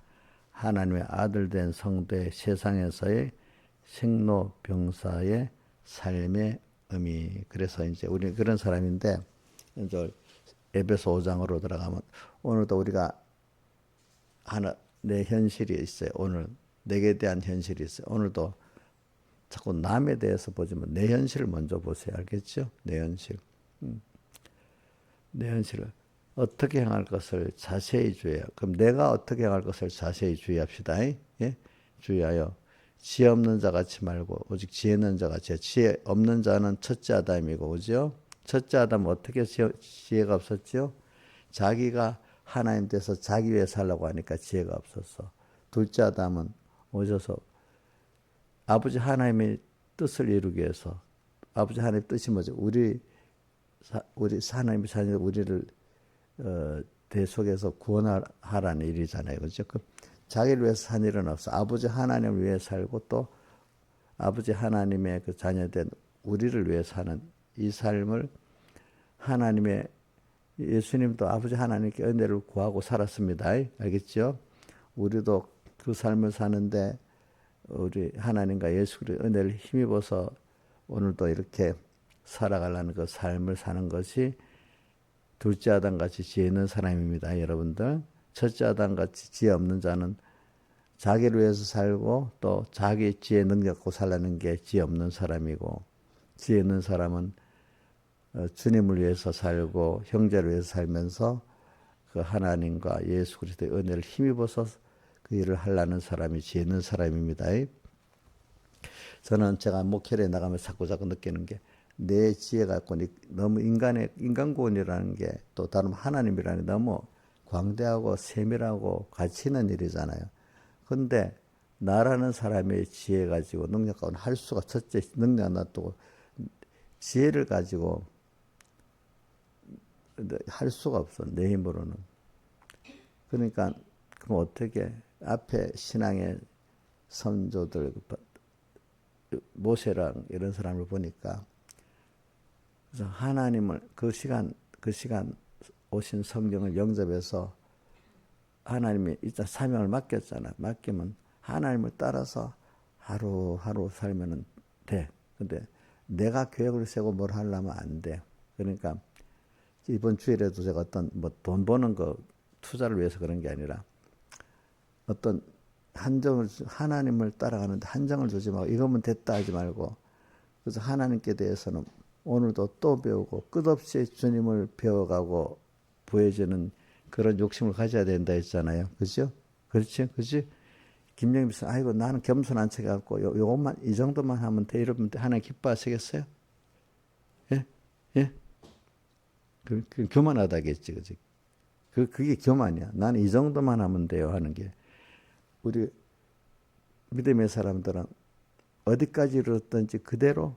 Speaker 1: 하나님의 아들 된 성도의 세상에서의 생로병사의 삶의 의미. 그래서 이제 우리 그런 사람인데, 이제 에베소 5장으로 들어가면 오늘도 우리가 내 현실이 있어요. 오늘 내게 대한 현실이 있어요. 오늘도 자꾸 남에 대해서 보지만 내 현실을 먼저 보세요. 알겠죠? 내 현실. 내 현실을 어떻게 행할 것을 자세히 주의해요. 그럼 내가 어떻게 행할 것을 자세히 주의합시다. 예? 주의하여 지혜 없는 자 같이 말고 오직 지혜 있는 자 같이. 지혜 없는 자는 첫째 아담이고, 그죠? 첫째 아담은 어떻게 지혜가 없었죠? 자기가 하나님 돼서 자기 위해 살라고 하니까 지혜가 없었어. 둘째 아담은 오셔서 아버지 하나님의 뜻을 이루기 위해서, 아버지 하나님의 뜻이 뭐죠? 우리 하나님의 자녀 우리를 대속에서 구원하라는 일이잖아요, 그렇죠? 자기를 위해서 산 일은 없어. 아버지 하나님을 위해 살고 또 아버지 하나님의 그 자녀된 우리를 위해 사는 이 삶을 하나님의 예수님도 아버지 하나님께 은혜를 구하고 살았습니다. 알겠죠? 우리도 그 삶을 사는데 우리 하나님과 예수 그리스도의 은혜를 힘입어서 오늘도 이렇게 살아가려는 그 삶을 사는 것이 둘째 아담같이 지혜 있는 사람입니다. 여러분들 첫째 아담같이 지혜 없는 자는 자기를 위해서 살고 또 자기 지혜 능력 갖고 살라는 게 지혜 없는 사람이고, 지혜 있는 사람은 주님을 위해서 살고 형제를 위해서 살면서 그 하나님과 예수 그리스도의 은혜를 힘입어서 그 일을 하려는 사람이 지혜 있는 사람입니다. 저는 제가 목회에 나가면서 자꾸 느끼는 게 내 지혜 갖고 너무 인간구원이라는 게 또 다른 하나님이라는 게 너무 광대하고 세밀하고 가치 있는 일이잖아요. 근데 나라는 사람의 지혜 가지고 능력 가지고 할 수가, 첫째 능력 놔두고 지혜를 가지고 할 수가 없어, 내 힘으로는. 그러니까 그럼 어떻게 앞에 신앙의 선조들 모세랑 이런 사람을 보니까, 그래서 하나님을 그 시간 오신 성경을 영접해서 하나님이 일단 사명을 맡겼잖아. 맡기면 하나님을 따라서 하루하루 살면은 돼. 근데 내가 계획을 세고 뭘 하려면 안 돼. 그러니까 이번 주일에도 제가 어떤 돈 버는 거 투자를 위해서 그런 게 아니라 어떤 하나님을 따라가는데 한정을 두지 말고 이거면 됐다 하지 말고, 그래서 하나님께 대해서는 오늘도 또 배우고 끝없이 주님을 배워가고 보여지는 그런 욕심을 가져야 된다 했잖아요. 그죠? 그렇지? 그지? 김영민 씨, 아이고, 나는 겸손한 척 갖고 요것만, 이 정도만 하면 돼. 이러면 하나님 기뻐하시겠어요? 예? 예? 그 교만하다겠지, 그지? 그게 교만이야. 나는 이 정도만 하면 돼요. 하는 게. 우리 믿음의 사람들은 어디까지 이르렀든지 그대로,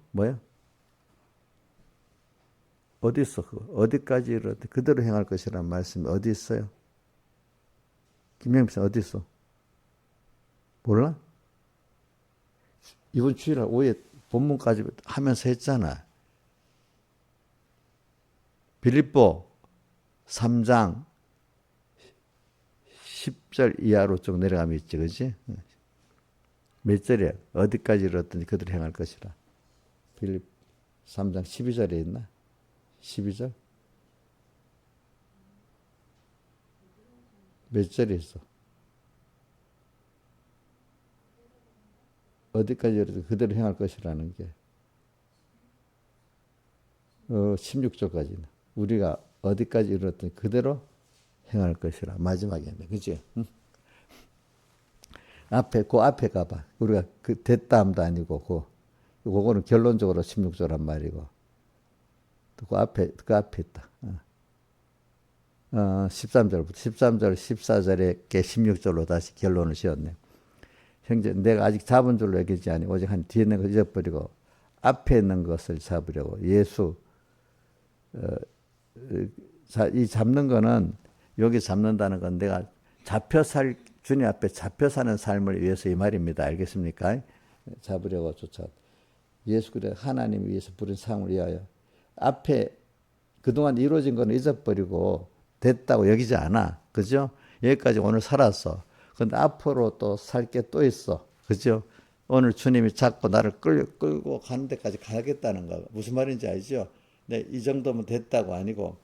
Speaker 1: 어디 있어? 어디까지 이르렀든지 그대로 행할 것이라는 말씀이 어디 있어요? 김영민 씨, 어디 있어? 몰라? 이번 주일날 오후에 본문까지 하면서 했잖아. 빌립보 3장 10절 이하로 쭉 내려가면 있지, 그지? 몇 절이야? 어디까지 이르렀든지 그대로 행할 것이라. 빌립 3장 12절에 있나? 12절? 몇 절에 있어? 어디까지 이르렀든지 그대로 행할 것이라는 게 16절까지는 우리가 어디까지 이르렀든지 그대로 행할 것이라 마지막이네, 그지? 응? 그 앞에 가봐. 우리가 그 됐다함도 아니고 그거는 결론적으로 16절란 말이고, 또 그 앞에 있다. 13절부터 13절 14절에 16절로 다시 결론을 지었네. 형제, 내가 아직 잡은 줄로 여기지 아니 오직 한 뒤에 있는 걸 잊어버리고 앞에 있는 것을 잡으려고. 예수, 이 잡는 거는, 여기 잡는다는 건 내가 주님 앞에 잡혀 사는 삶을 위해서 이 말입니다. 알겠습니까? 잡으려고 쫓아. 예수 그리스도 하나님 위해서 부른 상을 위하여. 앞에 그동안 이루어진 거는 잊어버리고 됐다고 여기지 않아. 그죠? 여기까지 오늘 살았어. 근데 앞으로 또 살 게 또 있어. 그죠? 오늘 주님이 자꾸 나를 끌고 가는 데까지 가겠다는 거. 무슨 말인지 알죠? 네, 이 정도면 됐다고 아니고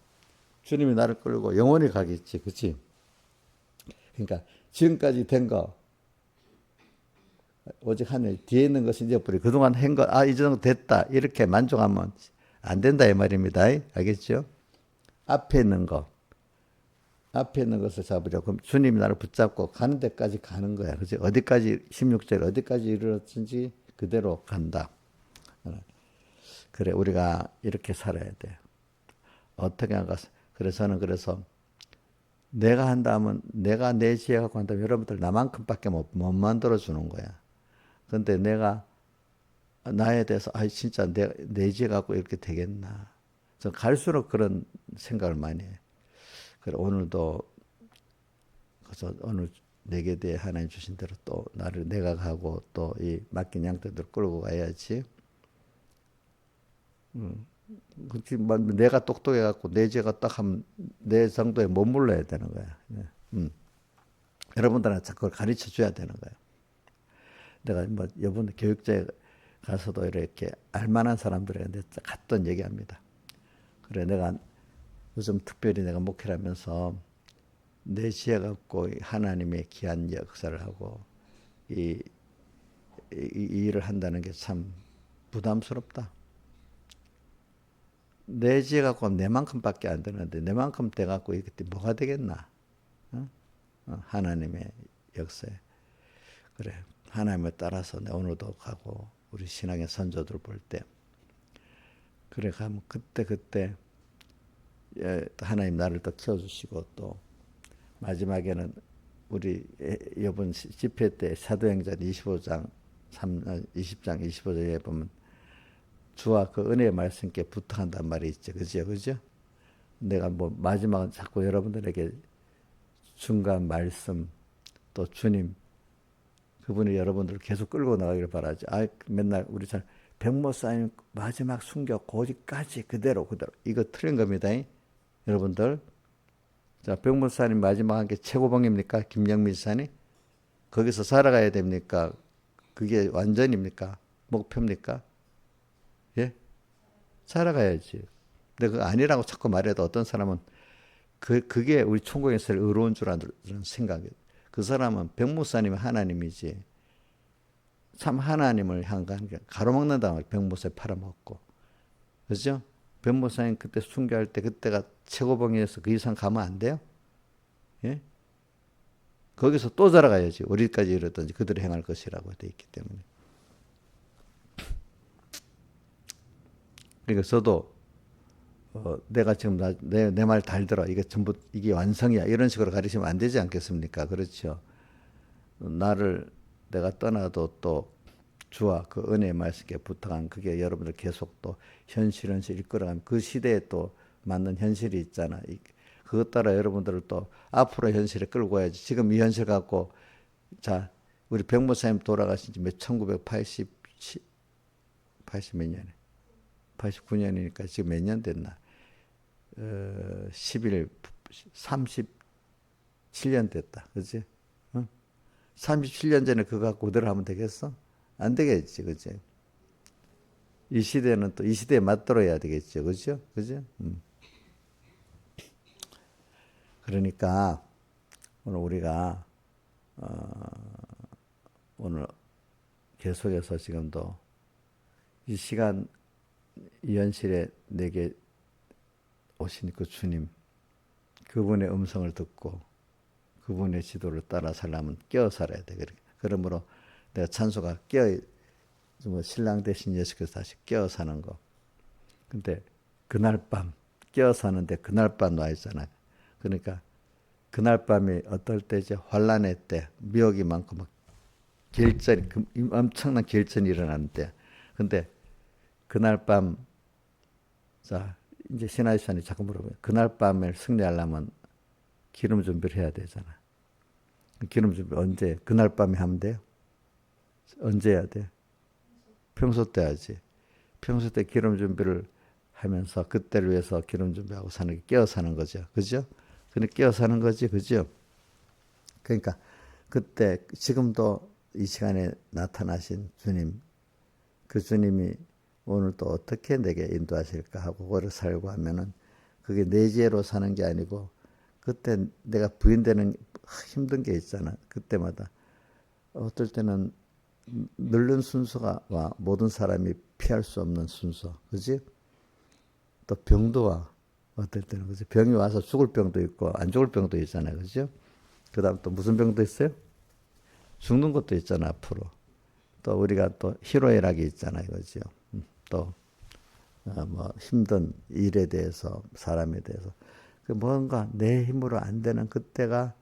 Speaker 1: 주님이 나를 끌고 영원히 가겠지. 그치? 그러니까 지금까지 된 거, 오직 하늘 뒤에 있는 것을 잊어버리고 그동안 한 거, 이 정도 됐다. 이렇게 만족하면 안 된다 이 말입니다. 알겠죠? 앞에 있는 것을 잡으려고. 그럼 주님이 나를 붙잡고 가는 데까지 가는 거야. 그치? 어디까지, 16절 어디까지 이르렀든지 그대로 간다. 그래, 우리가 이렇게 살아야 돼. 어떻게 한가? 그래서 내가 한다면, 내가 내 지혜 갖고 한다면 여러분들 나만큼밖에 못 만들어 주는 거야. 근데 내가 나에 대해서 진짜 내 지혜 갖고 이렇게 되겠나? 저 갈수록 그런 생각을 많이 해. 그래, 오늘도 그래서 오늘 내게 대해 하나님 주신 대로 또 나를 내가 가고 또 이 맡긴 양떼들 끌고 가야지. 그치, 내가 똑똑해갖고 내 죄가 딱 하면 내 정도에 머물러야 되는 거야. 네. 여러분들한테 그걸 가르쳐 줘야 되는 거야. 내가 뭐 이번 교육자에 가서도 이렇게 알만한 사람들한테 갔던 얘기합니다. 그래 내가 요즘 특별히 내가 목회를 하면서 내 지혜 갖고 하나님의 귀한 역사를 하고 이 일을 한다는 게 참 부담스럽다. 내 지혜 갖고 내만큼밖에 안 되는데 내만큼 돼 갖고 이게 뭐가 되겠나? 어? 하나님의 역사에 그래 하나님을 따라서 내 오늘도 가고 우리 신앙의 선조들 볼 때 그래 가면 그때 하나님 나를 또 키워주시고 또 마지막에는 우리 이번 집회 때 사도행전 20장 25절에 보면 주와 그 은혜의 말씀께 부탁한단 말이 있죠. 그죠? 내가 뭐 마지막은 자꾸 여러분들에게 중간 말씀 또 주님 그분이 여러분들을 계속 끌고 나가기를 바라지. 맨날 우리 잘 백모사님 마지막 순교 고지까지 그대로 이거 틀린 겁니다. 여러분들 자 백모사님 마지막 한 게 최고봉입니까? 김영민 사님 거기서 살아가야 됩니까? 그게 완전입니까? 목표입니까? 예? 살아가야지. 근데 그거 아니라고 자꾸 말해도 어떤 사람은 그게 우리 천국에서 의로운 줄 아는 생각이에요. 그 사람은 백무사님이 하나님이지. 참 하나님을 향한 게 가로막는다. 백무사에 팔아먹고. 그죠? 백무사님 그때 순교할 때 그때가 최고봉이어서 그 이상 가면 안 돼요? 예? 거기서 또 자라가야지. 우리까지 이르든지 그들이 행할 것이라고 되어 있기 때문에. 그러니까 저도 내가 지금 내 말 잘 들어. 이게 전부 이게 완성이야. 이런 식으로 가르치면 안 되지 않겠습니까? 그렇죠. 나를 내가 떠나도 또 주와 그 은혜의 말씀께 부탁한 그게 여러분들 계속 또 현실 이끌어가면 그 시대에 또 맞는 현실이 있잖아. 그것 따라 여러분들을 또 앞으로 현실에 끌고 와야지. 지금 이 현실 갖고 자 우리 백모사님 돌아가신 지 1980 몇 년에 89년이니까 지금 몇 년 됐나? 37년 됐다. 그치? 37년 전에 그거 갖고 그대로 하면 되겠어? 안 되겠지. 그치? 이 시대는 또 이 시대에 맞들어 해야 되겠죠. 그죠? 그죠? 그러니까 오늘 우리가 오늘 계속해서 지금도 이 시간 이 현실에 내게 오신 그 주님 그분의 음성을 듣고 그분의 지도를 따라 살려면 깨어 살아야 돼. 그러므로 내가 찬소가 깨어 신랑 대신 예수께서 다시 깨어 사는 거. 근데 그날 밤 깨어 사는데 그날 밤 와 있잖아요. 그러니까 그날 밤이 어떨 때죠? 환란의 때, 미혹이 많고 막 결전이 엄청난 결전이 일어나는 때. 근데 그날 밤 자 이제 시나이산이 자꾸 물어봐요. 그날 밤에 승리하려면 기름 준비를 해야 되잖아. 기름 준비 언제? 그날 밤에 하면 돼요? 언제 해야 돼? 평소 때 하지. 평소 때 기름 준비를 하면서 그때를 위해서 기름 준비하고 사는 게 깨어 사는 거죠. 그죠? 근데 깨어 사는 거지. 그죠? 그러니까 그때 지금도 이 시간에 나타나신 주님 그 주님이 오늘 또 어떻게 내게 인도하실까 하고 그거를 살고 하면은 그게 내 지혜로 사는 게 아니고 그때 내가 부인되는 힘든 게 있잖아. 그때마다 어떨 때는 늙는 순서가 와 모든 사람이 피할 수 없는 순서, 그지? 또 병도 와 어떨 때는 그지? 병이 와서 죽을 병도 있고 안 죽을 병도 있잖아요, 그죠? 그다음 또 무슨 병도 있어요? 죽는 것도 있잖아 앞으로. 또 우리가 또 희로애락이 있잖아요, 그죠? 또 뭐 힘든 일에 대해서 사람에 대해서 그 뭔가 내 힘으로 안 되는 그때가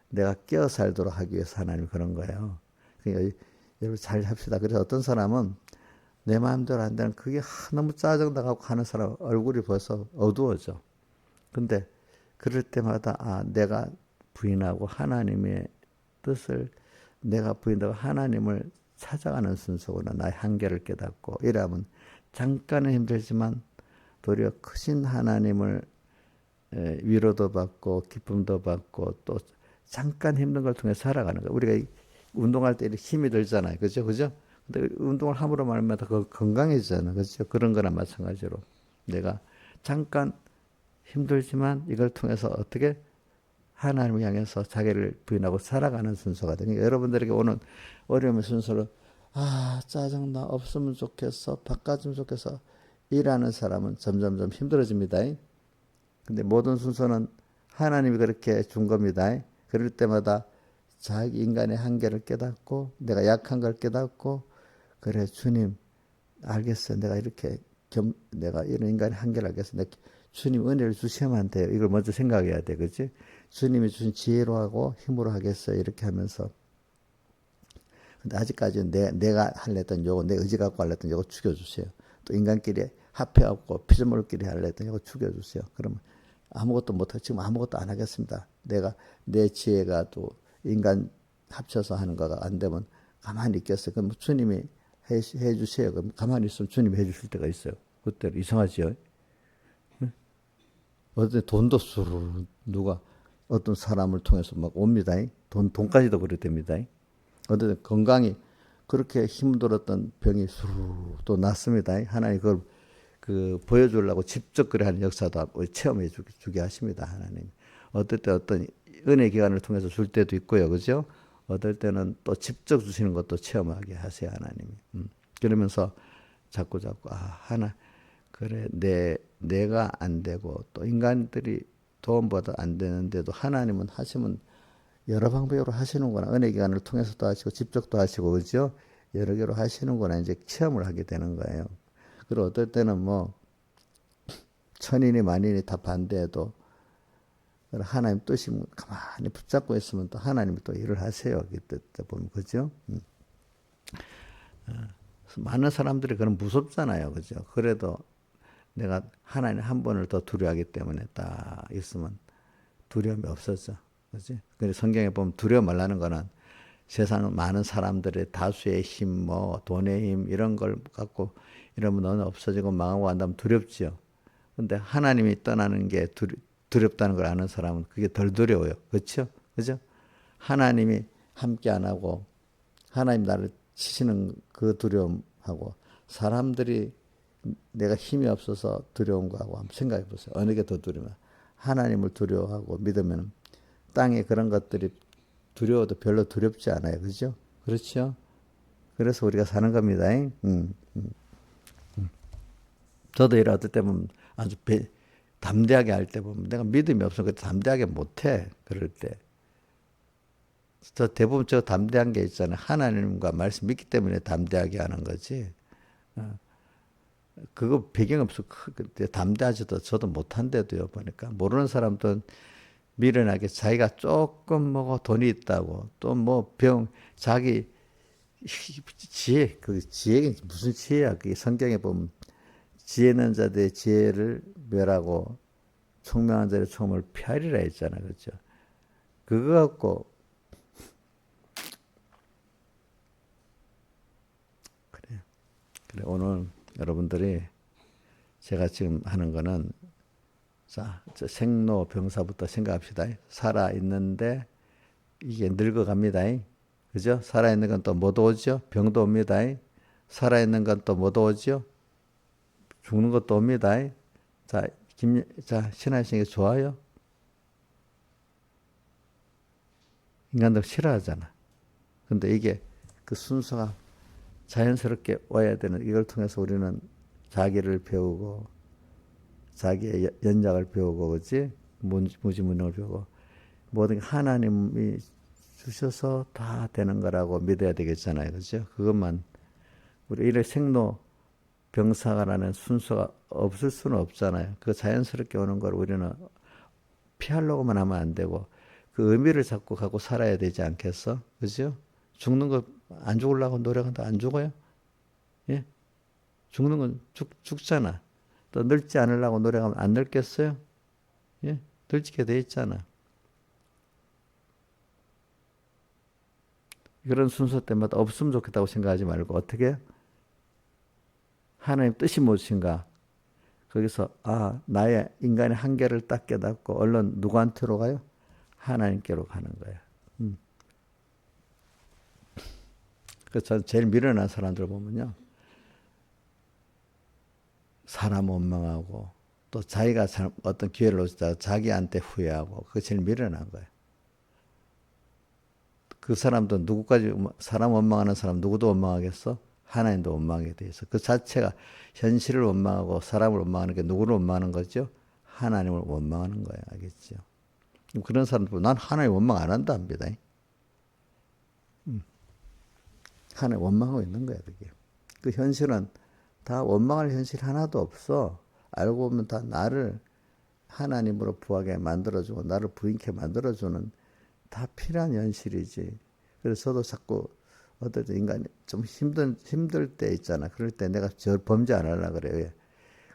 Speaker 1: 내가 깨어 살도록 하기 위해서 하나님이 그런 거예요. 그러니까 여러분 잘 합시다. 그래서 어떤 사람은 내 마음대로 안 되는 그게 너무 짜증나고 하는 사람 얼굴이 벌써 어두워져. 근데 그럴 때마다 내가 부인하고 하나님의 뜻을 내가 부인하고 하나님을 찾아가는 순서구나. 나의 한계를 깨닫고 이러면 잠깐은 힘들지만 도리어 크신 하나님을 위로도 받고 기쁨도 받고 또 잠깐 힘든 걸 통해 살아가는 거예요. 우리가 운동할 때 힘이 들잖아요. 그죠? 그죠? 근데 운동을 함으로 말미암아 더 건강해지잖아요. 그죠? 그런 거나 마찬가지로 내가 잠깐 힘들지만 이걸 통해서 어떻게 하나님을 향해서 자기를 부인하고 살아가는 순서가 되니까 여러분들에게 오는 어려움의 순서를 짜증나 없으면 좋겠어 바꿔주면 좋겠어 일하는 사람은 점점점 힘들어집니다. 근데 모든 순서는 하나님이 그렇게 준 겁니다. 그럴 때마다 자기 인간의 한계를 깨닫고 내가 약한 걸 깨닫고 그래 주님 알겠어 내가 이렇게 내가 이런 인간의 한계를 알겠어 주님 은혜를 주시면 안 돼요. 이걸 먼저 생각해야 돼. 그치? 주님이 주신 지혜로 하고 힘으로 하겠어요. 이렇게 하면서. 근데 아직까지는 내가 하려던 요거, 내 의지 갖고 하려던 요거 죽여주세요. 또 인간끼리 합해갖고 피조물끼리 하려던 요거 죽여주세요. 그러면 아무것도 못하고 지금 아무것도 안 하겠습니다. 내 지혜가 또 인간 합쳐서 하는 거가 안 되면 가만히 있겠어요. 그럼 주님이 해주세요. 그럼 가만히 있으면 주님이 해주실 때가 있어요. 그때 이상하지요? 어떤 돈도 수르르 누가 어떤 사람을 통해서 막 옵니다. 돈까지도 그렇게 됩니다. 어떤 건강이 그렇게 힘들었던 병이 수르르 또 났습니다. 하나님 그걸 보여주려고 직접 그래 하는 역사도 체험해 주게 하십니다. 하나님. 어떨 때 어떤 은혜 기간을 통해서 줄 때도 있고요. 그죠? 어떨 때는 또 직접 주시는 것도 체험하게 하세요. 하나님이. 그러면서 자꾸 그래 내가 안 되고 또 인간들이 도움받아 안 되는데도 하나님은 하시면 여러 방법으로 하시는구나. 은혜 기간을 통해서도 하시고 직접도 하시고 그죠? 여러 개로 하시는구나. 이제 체험을 하게 되는 거예요. 그리고 어떨 때는 뭐 천인이 만인이 다 반대해도 하나님 뜻이 가만히 붙잡고 있으면 또 하나님이 또 일을 하세요. 그때 보면 그죠? 많은 사람들이 그런 무섭잖아요. 그죠? 그래도 내가 하나님 한 번을 더 두려워하기 때문에 딱 있으면 두려움이 없어져. 그지? 그래서 성경에 보면 두려워 말라는 거는 세상 많은 사람들의 다수의 힘, 뭐 돈의 힘 이런 걸 갖고 이러면 너는 없어지고 망하고 한다면 두렵지요. 근데 하나님이 떠나는 게 두렵다는 걸 아는 사람은 그게 덜 두려워요. 그렇죠? 그죠? 하나님이 함께 안 하고 하나님 나를 치시는 그 두려움하고 사람들이 내가 힘이 없어서 두려운 거하고 한번 생각해 보세요. 어느 게 더 두려우면 하나님을 두려워하고 믿으면 땅에 그런 것들이 두려워도 별로 두렵지 않아요. 그죠? 그렇죠? 그래서 우리가 사는 겁니다. 저도 이럴 때 보면 아주 담대하게 할 때 보면 내가 믿음이 없으면 담대하게 못해. 그럴 때. 저 대부분 저 담대한 게 있잖아요. 하나님과 말씀 믿기 때문에 담대하게 하는 거지. 그거 배경 없어 그때 담대하지도 저도 못한데도요. 보니까 모르는 사람도 미련하게 자기가 조금 뭐고 돈이 있다고 또 뭐 자기 지혜 그 지혜가 무슨 지혜야? 그게 성경에 보면 지혜는 자들의 지혜를 멸하고 총명한 자의 총을 피하리라 했잖아. 그렇죠? 그거 갖고 그래 오늘 여러분들이 제가 지금 하는 거는 자, 생로병사부터 생각합시다. 살아 있는데 이게 늙어갑니다. 그죠? 살아 있는 건 또 못 오죠? 병도 옵니다. 살아 있는 건 또 못 오죠? 죽는 것도 옵니다. 신하시는 게 좋아요? 인간들 싫어하잖아. 근데 이게 그 순서가 자연스럽게 와야 되는 이걸 통해서 우리는 자기를 배우고 자기의 연약을 배우고 그렇지 무지무능을 배우고 모든 게 하나님이 주셔서 다 되는 거라고 믿어야 되겠잖아요. 그렇죠? 그것만 우리 이래 생로병사라는 순서가 없을 수는 없잖아요. 그 자연스럽게 오는 걸 우리는 피하려고만 하면 안 되고 그 의미를 잡고 가고 살아야 되지 않겠어? 그죠? 죽는 거 안 죽으려고 노력한다 안 죽어요? 예? 죽는 건 죽잖아. 또 늙지 않으려고 노력하면 안 늙겠어요? 예? 늙게 돼 있잖아. 그런 순서 때마다 없으면 좋겠다고 생각하지 말고 어떻게 하나님 뜻이 무엇인가? 거기서 나의 인간의 한계를 딱 깨닫고 얼른 누구한테로 가요? 하나님께로 가는 거예요. 그래서 저는 제일 미련한 사람들 보면요. 사람 원망하고 또 자기가 어떤 기회를 놓치다가 자기한테 후회하고 그게 제일 미련한 거예요. 그 사람도 누구까지 사람 원망하는 사람 누구도 원망하겠어? 하나님도 원망하게 돼 있어. 그 자체가 현실을 원망하고 사람을 원망하는 게 누구를 원망하는 거죠? 하나님을 원망하는 거예요. 알겠죠? 그런 사람들 난 하나님 원망 안 한다 합니다. 하나님 원망하고 있는 거야 그게. 그 현실은 다 원망할 현실 하나도 없어. 알고 보면 다 나를 하나님으로 부하게 만들어주고 나를 부인케 만들어주는 다 필요한 현실이지. 그래서 저도 자꾸 어떨 때 인간이 좀 힘들 때 있잖아. 그럴 때 내가 저 범죄 안 하려고 그래요.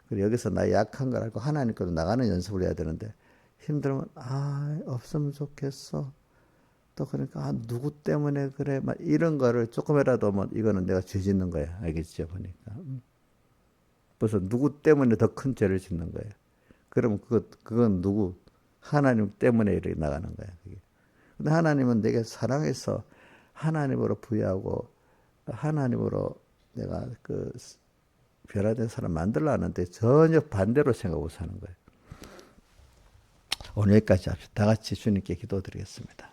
Speaker 1: 그리고 여기서 나 약한 걸 알고 하나님께로 나가는 연습을 해야 되는데 힘들면 없으면 좋겠어. 또 그러니까 누구 때문에 그래 막 이런 거를 조금이라도 뭐 이거는 내가 죄 짓는 거야. 알겠죠? 보니까 벌써 누구 때문에 더 큰 죄를 짓는 거예요. 그러면 그건 누구 하나님 때문에 이렇게 나가는 거야. 그게. 근데 하나님은 내게 사랑해서 하나님으로 부여하고 하나님으로 내가 그 변화된 사람 만들려 하는데 전혀 반대로 생각하고 사는 거예요. 오늘 여기까지 합시다. 다 같이 주님께 기도드리겠습니다.